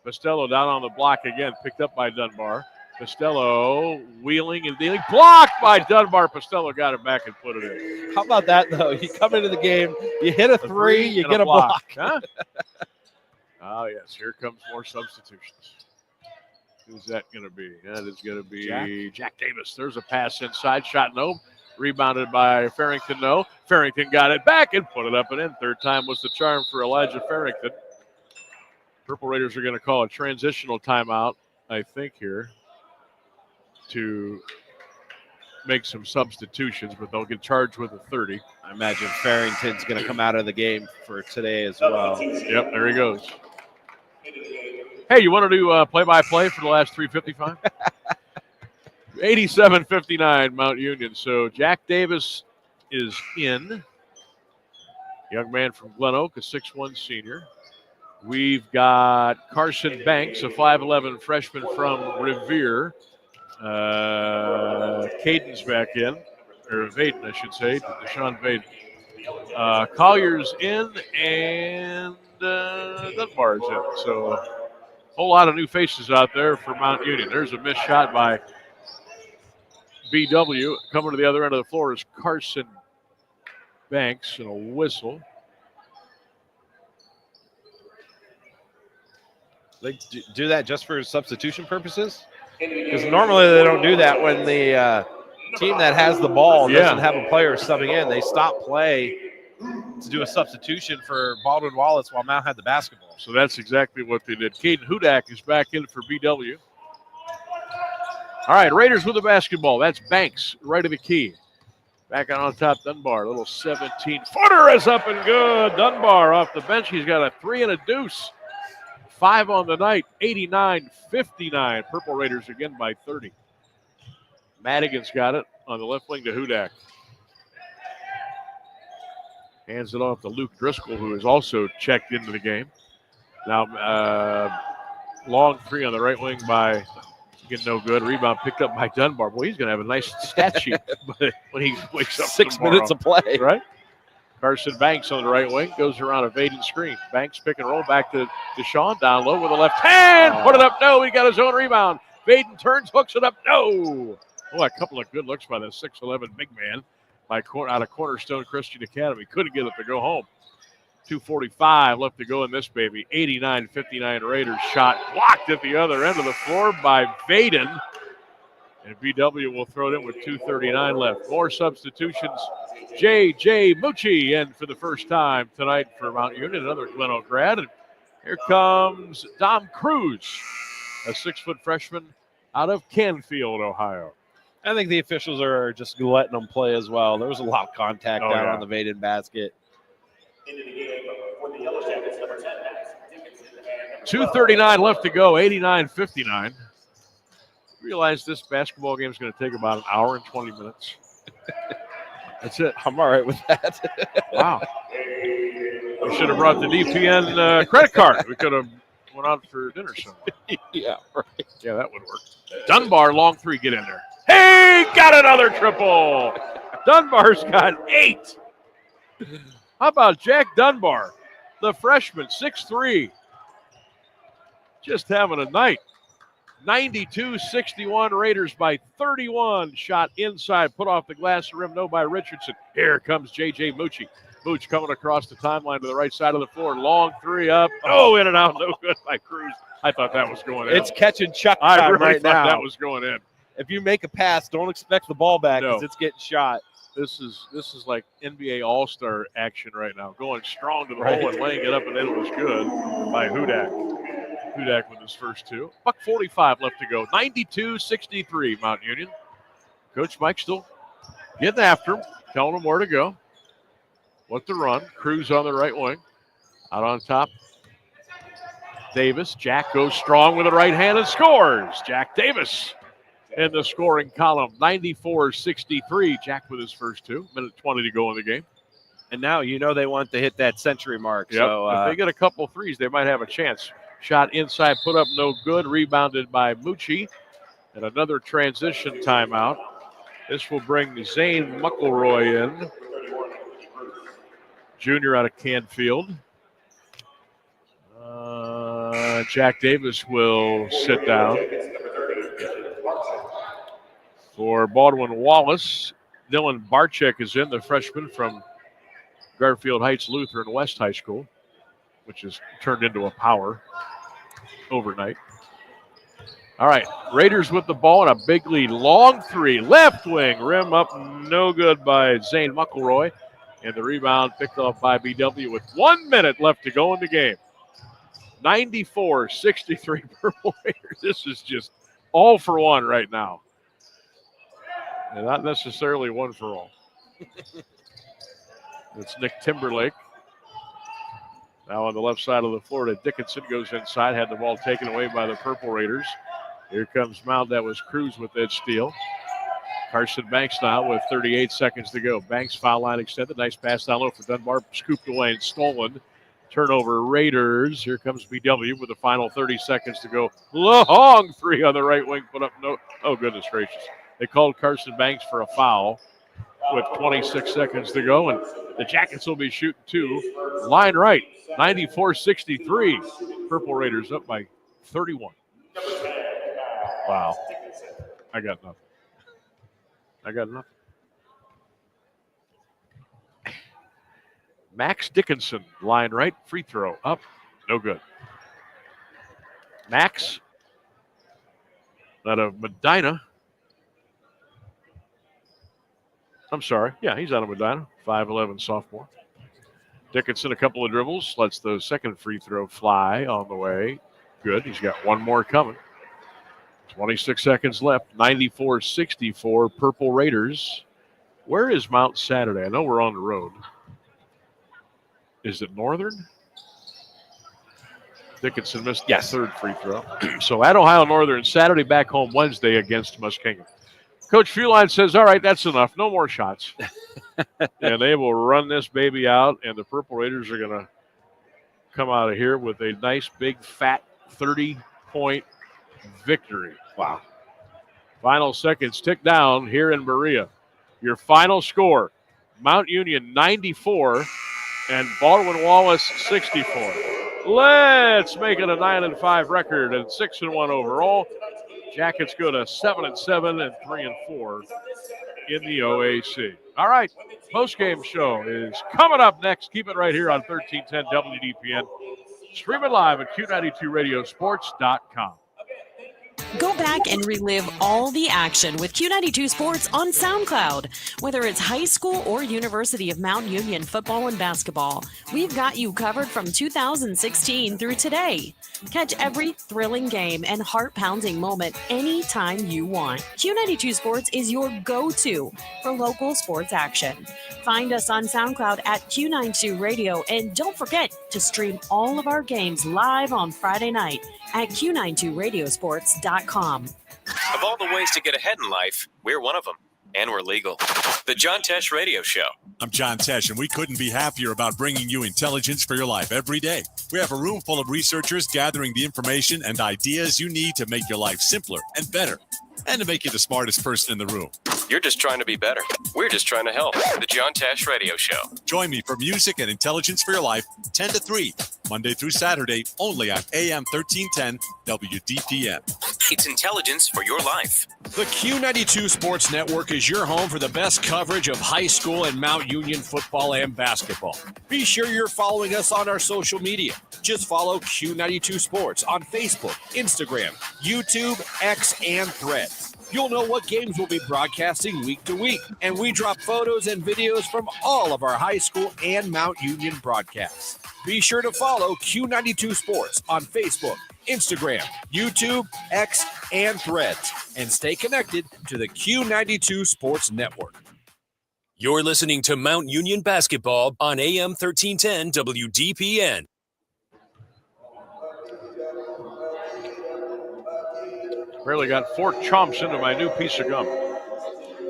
Costello down on the block again, picked up by Dunbar. Costello wheeling and dealing, blocked by Dunbar. Costello got it back and put it in. How about that, though? You come into the game, you hit a three, you get a block. Huh? Oh, yes, here comes more substitutions. Who's that going to be? That is going to be Jack Davis. There's a pass inside, shot no. Rebounded by Farrington, no. Farrington got it back and put it up and in. Third time was the charm for Elijah Farrington. Purple Raiders are going to call a transitional timeout, I think, here to make some substitutions, but they'll get charged with a 30. I imagine Farrington's going to come out of the game for today as well. Yep, there he goes. Hey, you want to do play-by-play for the last 3:55? 87-59 Mount Union. So Jack Davis is in. Young man from Glen Oak, a 6'1 senior. We've got Carson Banks, a 5'11 freshman from Revere. Caden's back in, or Vaden, I should say, Deshaun Vaden. Collier's in, and Dunbar's in. So a whole lot of new faces out there for Mount Union. There's a missed shot by BW. Coming to the other end of the floor is Carson Banks, and a whistle. They do that just for substitution purposes? Because normally they don't do that when the team that has the ball doesn't have a player subbing in. They stop play to do a substitution for Baldwin Wallace while Mount had the basketball. So that's exactly what they did. Caden Hudak is back in for BW. All right, Raiders with the basketball. That's Banks right of the key. Back on top, Dunbar. A little 17-footer is up and good. Dunbar off the bench. He's got a three and a deuce. 5 on the night, 89-59. Purple Raiders again by 30. Madigan's got it on the left wing to Hudak. Hands it off to Luke Driscoll, who is also checked into the game. Now, long three on the right wing by, getting no good. Rebound picked up by Dunbar. Boy, he's going to have a nice stat sheet when he wakes up 6 tomorrow. minutes of play. Right? Carson Banks on the right wing goes around a Vaden screen. Banks pick and roll back to Deshaun down low with the left hand. Put it up. No, he got his own rebound. Vaden turns, hooks it up. No. Oh, a couple of good looks by the 6'11 big man out of Cornerstone Christian Academy. Couldn't get it to go home. 2:45 left to go in this baby. 89-59 Raiders shot blocked at the other end of the floor by Vaden. And BW will throw it in with 2:39 left. More substitutions. J.J. Mucci in for the first time tonight for Mount Union, another Glen Oak grad. And here comes Dom Cruz, a 6-foot freshman out of Canfield, Ohio. I think the officials are just letting them play as well. There was a lot of contact down on the Vaden basket. 2:39 left to go, 89-59. Realize this basketball game is going to take about an hour and 20 minutes. That's it. I'm all right with that. Wow. We should have brought the DPN credit card. We could have went out for dinner somewhere. Yeah, right. Yeah, that would work. Dunbar, long three, get in there. Hey, got another triple. Dunbar's got 8. How about Jack Dunbar, the freshman, 6'3". Just having a night. 92-61 Raiders by 31. Shot inside, put off the glass rim, no by Richardson. Here comes J.J. Mucci. Mooch coming across the timeline to the right side of the floor. Long three up. Oh, in and out, no good by Cruz. I thought that was going in. It's catch and chuck I time really right thought now. that was going in. If you make a pass, don't expect the ball back because No. it's getting shot. This is like NBA All-Star action right now. Going strong to the hole and laying it up, and then it was good by Hudak. Hudak with his first two. $1:45 left to go. 92-63 Mount Union. Coach Mike still getting after him, telling him where to go, what to run. Cruz on the right wing. Out on top, Davis. Jack goes strong with the right hand and scores. Jack Davis in the scoring column. 94-63. Jack with his first two. 1:20 to go in the game. And now they want to hit that century mark. Yep. So if they get a couple threes, they might have a chance. Shot inside, put up no good. Rebounded by Mucci. And another transition timeout. This will bring Zane Muckleroy in, junior out of Canfield. Jack Davis will sit down. For Baldwin Wallace, Dylan Barczyk is in, the freshman from Garfield Heights Lutheran West High School, which has turned into a power overnight. All right, Raiders with the ball and a big lead. Long three, left wing, rim up, no good by Zane Muckleroy. And the rebound picked up by BW with 1 minute left to go in the game. 94-63 Purple Raiders. This is just all for one right now. And not necessarily one for all. It's Nick Timberlake. Now on the left side of the floor, Dickinson goes inside, had the ball taken away by the Purple Raiders. Here comes Mount. That was Cruz with that steal. Carson Banks now with 38 seconds to go. Banks foul line extended. Nice pass down low for Dunbar. Scooped away and stolen. Turnover Raiders. Here comes BW with the final 30 seconds to go. Long three on the right wing. Put up no. Oh, goodness gracious. They called Carson Banks for a foul with 26 seconds to go. And the Jackets will be shooting two. Line right. 94-63. Purple Raiders up by 31. Wow. I got nothing. Max Dickinson, line right, free throw, up, no good. Max, out of Medina. I'm sorry, yeah, he's out of Medina, 5'11" sophomore. Dickinson, a couple of dribbles, lets the second free throw fly on the way. Good, he's got one more coming. 26 seconds left, 94-64, Purple Raiders. Where is Mount Saturday? I know we're on the road. Is it Northern? Dickinson missed the third free throw. So at Ohio Northern, Saturday, back home Wednesday against Muskingum. Coach Fuline says, all right, that's enough. No more shots. And they will run this baby out, and the Purple Raiders are going to come out of here with a nice, big, fat 30-point victory. Wow. Final seconds tick down here in Berea. Your final score, Mount Union 94 and Baldwin Wallace 64. Let's make it a 9-5 record and 6-1 overall. Jackets go to 7-7 and 3-4 in the OAC. All right, postgame show is coming up next. Keep it right here on 1310 WDPN. Stream it live at Q92radiosports.com. Go back and relive all the action with Q92 Sports on SoundCloud. Whether it's high school or University of Mount Union football and basketball, we've got you covered from 2016 through today. Catch every thrilling game and heart-pounding moment anytime you want. Q92 Sports is your go-to for local sports action. Find us on SoundCloud at Q92 Radio, and don't forget to stream all of our games live on Friday night at Q92radiosports.com. Of all the ways to get ahead in life, we're one of them. And we're legal. The John Tesh Radio Show. I'm John Tesh, and we couldn't be happier about bringing you intelligence for your life every day. We have a room full of researchers gathering the information and ideas you need to make your life simpler and better, and to make you the smartest person in the room. You're just trying to be better. We're just trying to help. The John Tesh Radio Show. Join me for music and intelligence for your life, 10 to 3, Monday through Saturday, only on AM 1310 WDPN. It's intelligence for your life. The Q92 Sports Network is your home for the best coverage of high school and Mount Union football and basketball. Be sure you're following us on our social media. Just follow Q92 Sports on Facebook, Instagram, YouTube, X, and Threads. You'll know what games we'll be broadcasting week to week, and we drop photos and videos from all of our high school and Mount Union broadcasts. Be sure to follow Q92 Sports on Facebook, Instagram, YouTube, X, and Threads, and stay connected to the Q92 Sports Network. You're listening to Mount Union Basketball on AM 1310 WDPN. Barely got 4 chomps into my new piece of gum.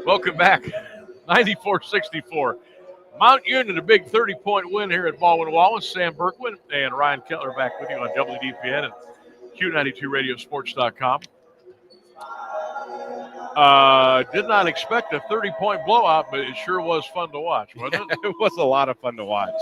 Welcome back. 94-64. Mount Union, a big 30-point win here at Baldwin Wallace. Sam Berkwin and Ryan Kettler back with you on WDPN and Q92radiosports.com. Did not expect a 30-point blowout, but it sure was fun to watch, wasn't it? It was a lot of fun to watch.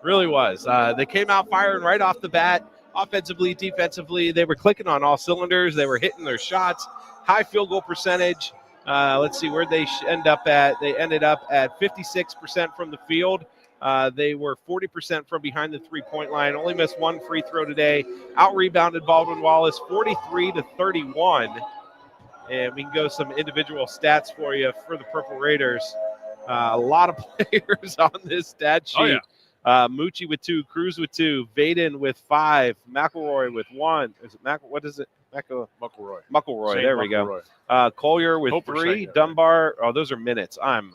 Really was. They came out firing right off the bat, offensively, defensively. They were clicking on all cylinders. They were hitting their shots. High field goal percentage. Let's see where they end up at. They ended up at 56% from the field. They were 40% from behind the three-point line. Only missed one free throw today. Out-rebounded Baldwin Wallace 43-31. And we can go some individual stats for you for the Purple Raiders. A lot of players on this stat sheet. Oh, yeah. Mucci with 2, Cruz with 2, Vaden with 5, McElroy with 1. Is it what is it? McElroy. McElroy. There we go. Collier with 3, Dunbar. Oh, those are minutes. I'm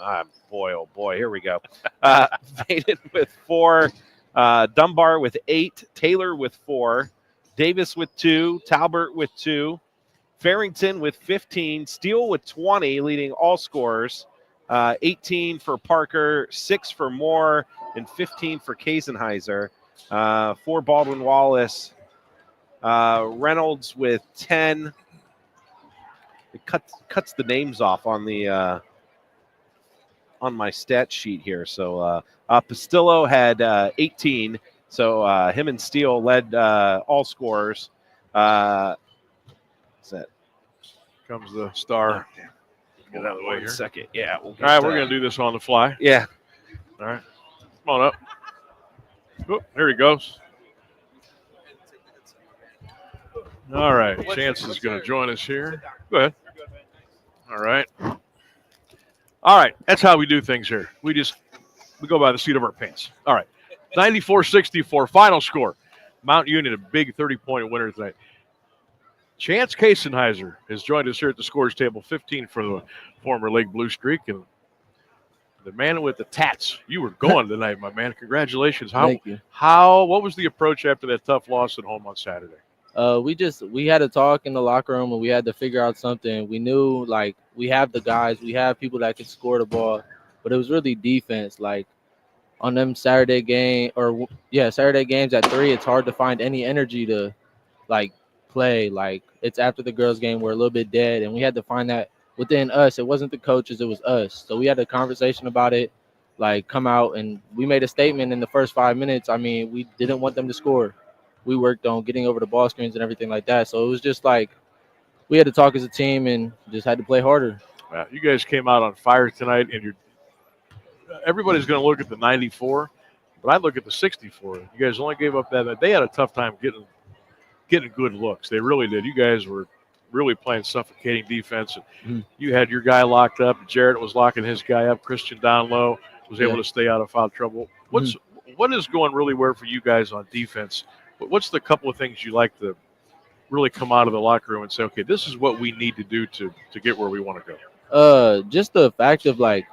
boy, oh boy. Here we go. Vaden with 4, Dunbar with 8, Taylor with 4, Davis with 2, Talbert with 2. Farrington with 15, Steele with 20, leading all scorers. 18 for Parker, 6 for Moore, and 15 for Kasenheiser. For Baldwin Wallace, Reynolds with 10. It cuts the names off on the on my stat sheet here. So Pastillo had 18. So him and Steele led all scorers. That comes the star. Get out of the way here. Second. Yeah. All right, we're going to do this on the fly. Yeah. All right. Come on up. Oh, there he goes. All right. Chance is going to join us here. Go ahead. All right. All right. That's how we do things here. We go by the seat of our pants. All right. 94-64 final score. Mount Union, a big 30-point winner tonight. Chance Kasenheiser has joined us here at the scores table, 15 for the former Lake Blue Streak. And the man with the tats, you were going tonight, my man. Congratulations. Thank you. What was the approach after that tough loss at home on Saturday? We had a talk in the locker room, and we had to figure out something. We knew, like, we have the guys, we have people that can score the ball, but it was really defense. Like, on them Saturday games at 3, it's hard to find any energy to, like, play. Like, it's after the girls game, we're a little bit dead, and we had to find that within us. It wasn't the coaches, it was us. So we had a conversation about it, like, come out, and we made a statement in the first 5 minutes. I mean, we didn't want them to score. We worked on getting over the ball screens and everything like that. So it was just like we had to talk as a team and just had to play harder. You guys came out on fire tonight, and everybody's going to look at the 94, but I look at the 64. You guys only gave up that. They had a tough time getting good looks. They really did. You guys were really playing suffocating defense. And you had your guy locked up. Jarrett was locking his guy up. Christian down low was able to stay out of foul trouble. What is going really well for you guys on defense? What's the couple of things you like to really come out of the locker room and say, okay, this is what we need to do to get where we want to go? Just the fact of, like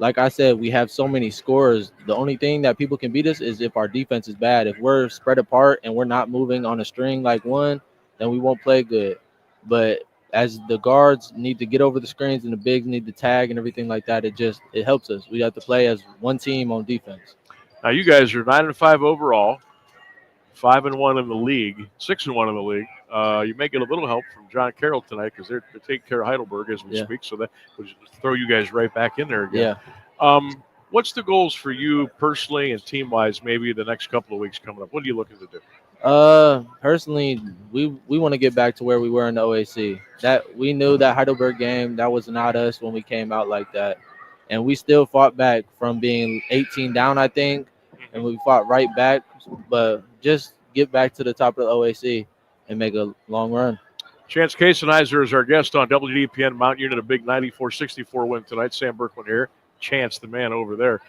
I said, we have so many scorers. The only thing that people can beat us is if our defense is bad. If we're spread apart and we're not moving on a string like one, then we won't play good. But as the guards need to get over the screens and the bigs need to tag and everything like that, it helps us. We have to play as one team on defense. Now, you guys are 9-5 overall, 5-1 in the league, 6-1 in the league. You may get a little help from John Carroll tonight because they're taking care of Heidelberg as we speak, so that would throw you guys right back in there again. Yeah. What's the goals for you personally and team-wise maybe the next couple of weeks coming up? What are you looking to do? Personally, we want to get back to where we were in the OAC. That we knew that Heidelberg game, that was not us when we came out like that. And we still fought back from being 18 down, I think, and we fought right back. But just get back to the top of the OAC and make a long run. Chance Kasenheiser is our guest on WDPN. Mount Union, a big 94-64 win tonight. Sam Berkwin here. Chance, the man over there.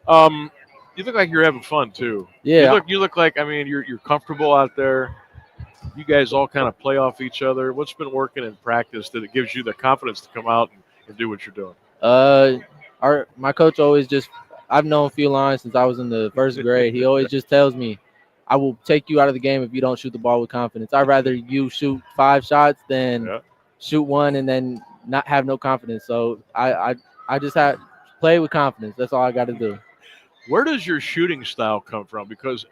You look like you're having fun, too. Yeah. You look like, I mean, you're comfortable out there. You guys all kind of play off each other. What's been working in practice that it gives you the confidence to come out and do what you're doing? My coach always I've known Feline since I was in the first grade. He always just tells me, I will take you out of the game if you don't shoot the ball with confidence. I'd rather you shoot 5 shots than shoot one and then not have no confidence. So I just have play with confidence. That's all I got to do. Where does your shooting style come from? Because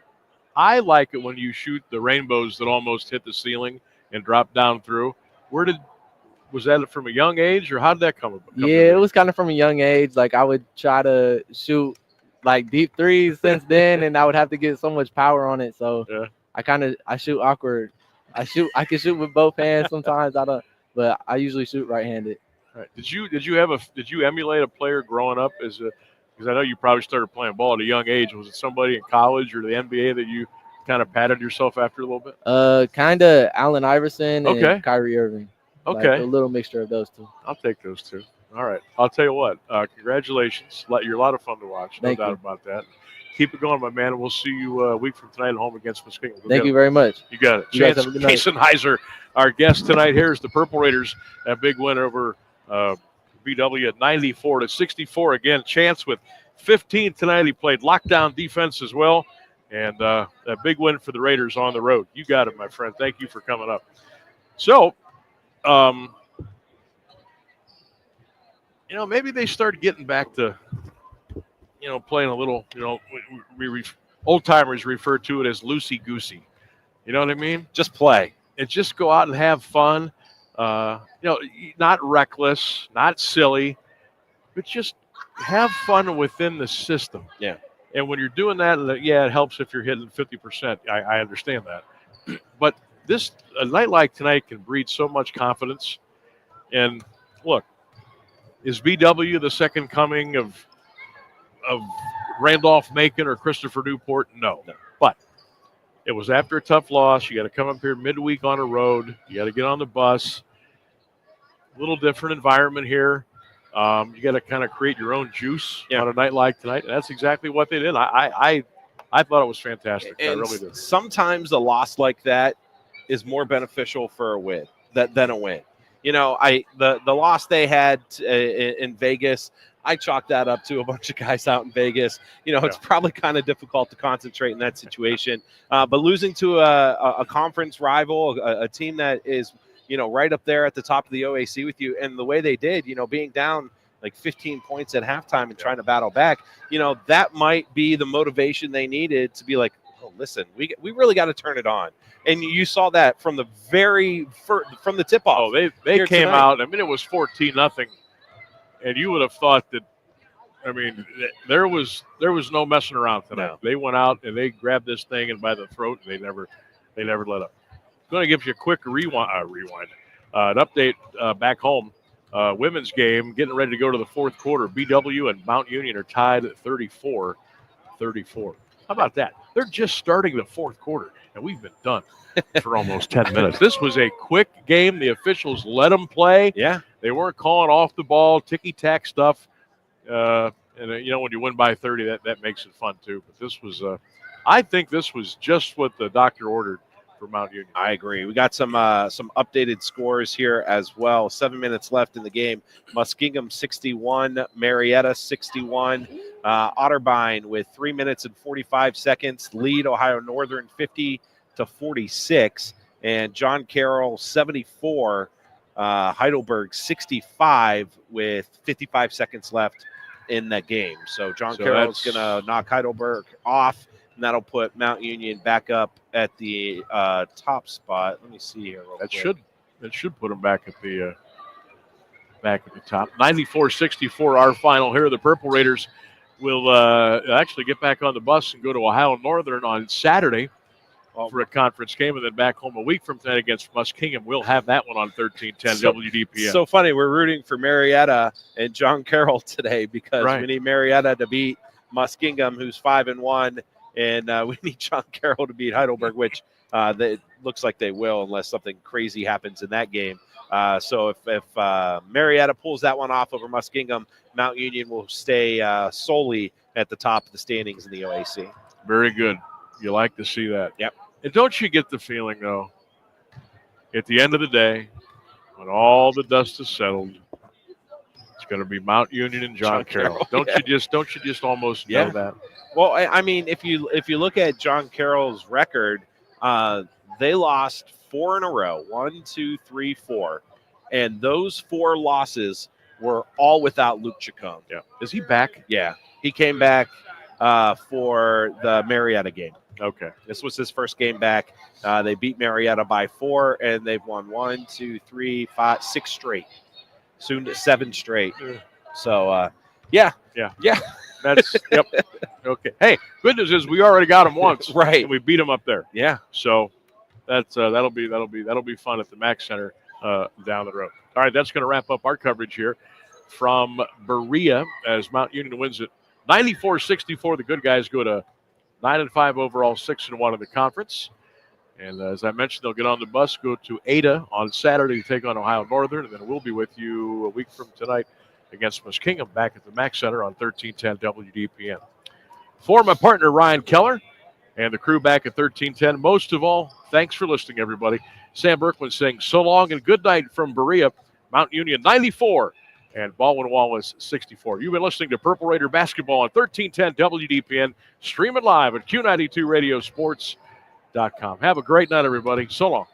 I like it when you shoot the rainbows that almost hit the ceiling and drop down through. Was that from a young age, or how did that come Yeah, it was kind of from a young age. Like I would try to shoot like deep threes since then, and I would have to get so much power on it. So I shoot awkward. I can shoot with both hands sometimes. But I usually shoot right-handed. Right. Did you emulate a player growing up because I know you probably started playing ball at a young age. Was it somebody in college or the NBA that you kind of patted yourself after a little bit? Kind of Allen Iverson and Kyrie Irving. Okay. Like a little mixture of those two. I'll take those two. All right. I'll tell you what. Congratulations. You're a lot of fun to watch. No doubt about that. Keep it going, my man. We'll see you a week from tonight at home against Muskingum. Thank you very much. You got it. You guys Chance have a good night. Kasenheiser, our guest tonight. Here's the Purple Raiders. A big win over BW at 94-64. Again, Chance with 15 tonight. He played lockdown defense as well. And a big win for the Raiders on the road. You got it, my friend. Thank you for coming up. So, maybe they start getting back to, playing a little, old timers refer to it as loosey-goosey. You know what I mean? Just play. And just go out and have fun. Not reckless, not silly, but just have fun within the system. Yeah. And when you're doing that, it helps if you're hitting 50%. I understand that. But a night like tonight can breed so much confidence. And look, is BW the second coming of Randolph-Macon or Christopher Newport? No. But it was after a tough loss. You got to come up here midweek on a road. You got to get on the bus. A little different environment here. You got to kind of create your own juice on a night like tonight. And that's exactly what they did. I thought it was fantastic. And I really did. Sometimes a loss like that is more beneficial for a win than a win. The loss they had in Vegas, I chalked that up to a bunch of guys out in Vegas. It's probably kind of difficult to concentrate in that situation. But losing to a conference rival, a team that is, right up there at the top of the OAC with you, and the way they did, being down like 15 points at halftime and trying to battle back, that might be the motivation they needed to be like, oh, listen, we really got to turn it on. And you saw that from the from the tip-off. Oh, they came out. I mean, it was 14-0, and you would have thought that. I mean, there was no messing around tonight. No. They went out and they grabbed this thing and by the throat. And they never let up. I'm going to give you a quick rewind. An update back home. Women's game getting ready to go to the fourth quarter. BW and Mount Union are tied at 34-34. How about that? They're just starting the fourth quarter, and we've been done for almost 10 minutes. This was a quick game. The officials let them play. Yeah. They weren't calling off the ball, ticky-tack stuff. And when you win by 30, that makes it fun, too. But this was I think this was just what the doctor ordered for Mount Union. I agree. We got some updated scores here as well. 7 minutes left in the game. Muskingum 61, Marietta 61. Otterbein with 3 minutes and 45 seconds. Lead Ohio Northern 50-46. And John Carroll 74. Heidelberg 65 with 55 seconds left in that game. So John Carroll's going to knock Heidelberg off. And that'll put Mount Union back up at the top spot. Let me see here. That should put them back at the top. 94-64, our final here. The Purple Raiders will actually get back on the bus and go to Ohio Northern on Saturday for a conference game, and then back home a week from tonight against Muskingum. We'll have that one on 1310 WDPN. So funny. We're rooting for Marietta and John Carroll today because we need Marietta to beat Muskingum, who's 5-1. And we need John Carroll to beat Heidelberg, which it looks like they will unless something crazy happens in that game. So if Marietta pulls that one off over Muskingum, Mount Union will stay solely at the top of the standings in the OAC. Very good. You like to see that. Yep. And don't you get the feeling, though, at the end of the day, when all the dust is settled, it's going to be Mount Union and John Carroll. Don't you just almost know that? Well, I mean, if you look at John Carroll's record, they lost 4 in a row. 1, 2, 3, 4. And those 4 losses were all without Luke Chacon. Yeah. Is he back? Yeah. He came back for the Marietta game. Okay. This was his first game back. They beat Marietta by 4, and they've won 1, 2, 3, 5, 6 straight. Soon to 7 straight. So, yeah. That's yep. Okay. Hey, good news is we already got him once. Right. And we beat him up there. Yeah. So that's that'll be fun at the Mac Center down the road. All right, that's going to wrap up our coverage here from Berea as Mount Union wins it 94-64. The good guys go to 9-5 overall, 6-1 in the conference. And as I mentioned, they'll get on the bus, go to Ada on Saturday to take on Ohio Northern, and then we'll be with you a week from tonight against Muskingum back at the Mac Center on 1310 WDPN. For my partner, Ryan Keller, and the crew back at 1310, most of all, thanks for listening, everybody. Sam Berkman saying so long and good night from Berea, Mount Union 94, and Baldwin Wallace 64. You've been listening to Purple Raider Basketball on 1310 WDPN, streaming live at Q92radiosports.com. Have a great night, everybody. So long.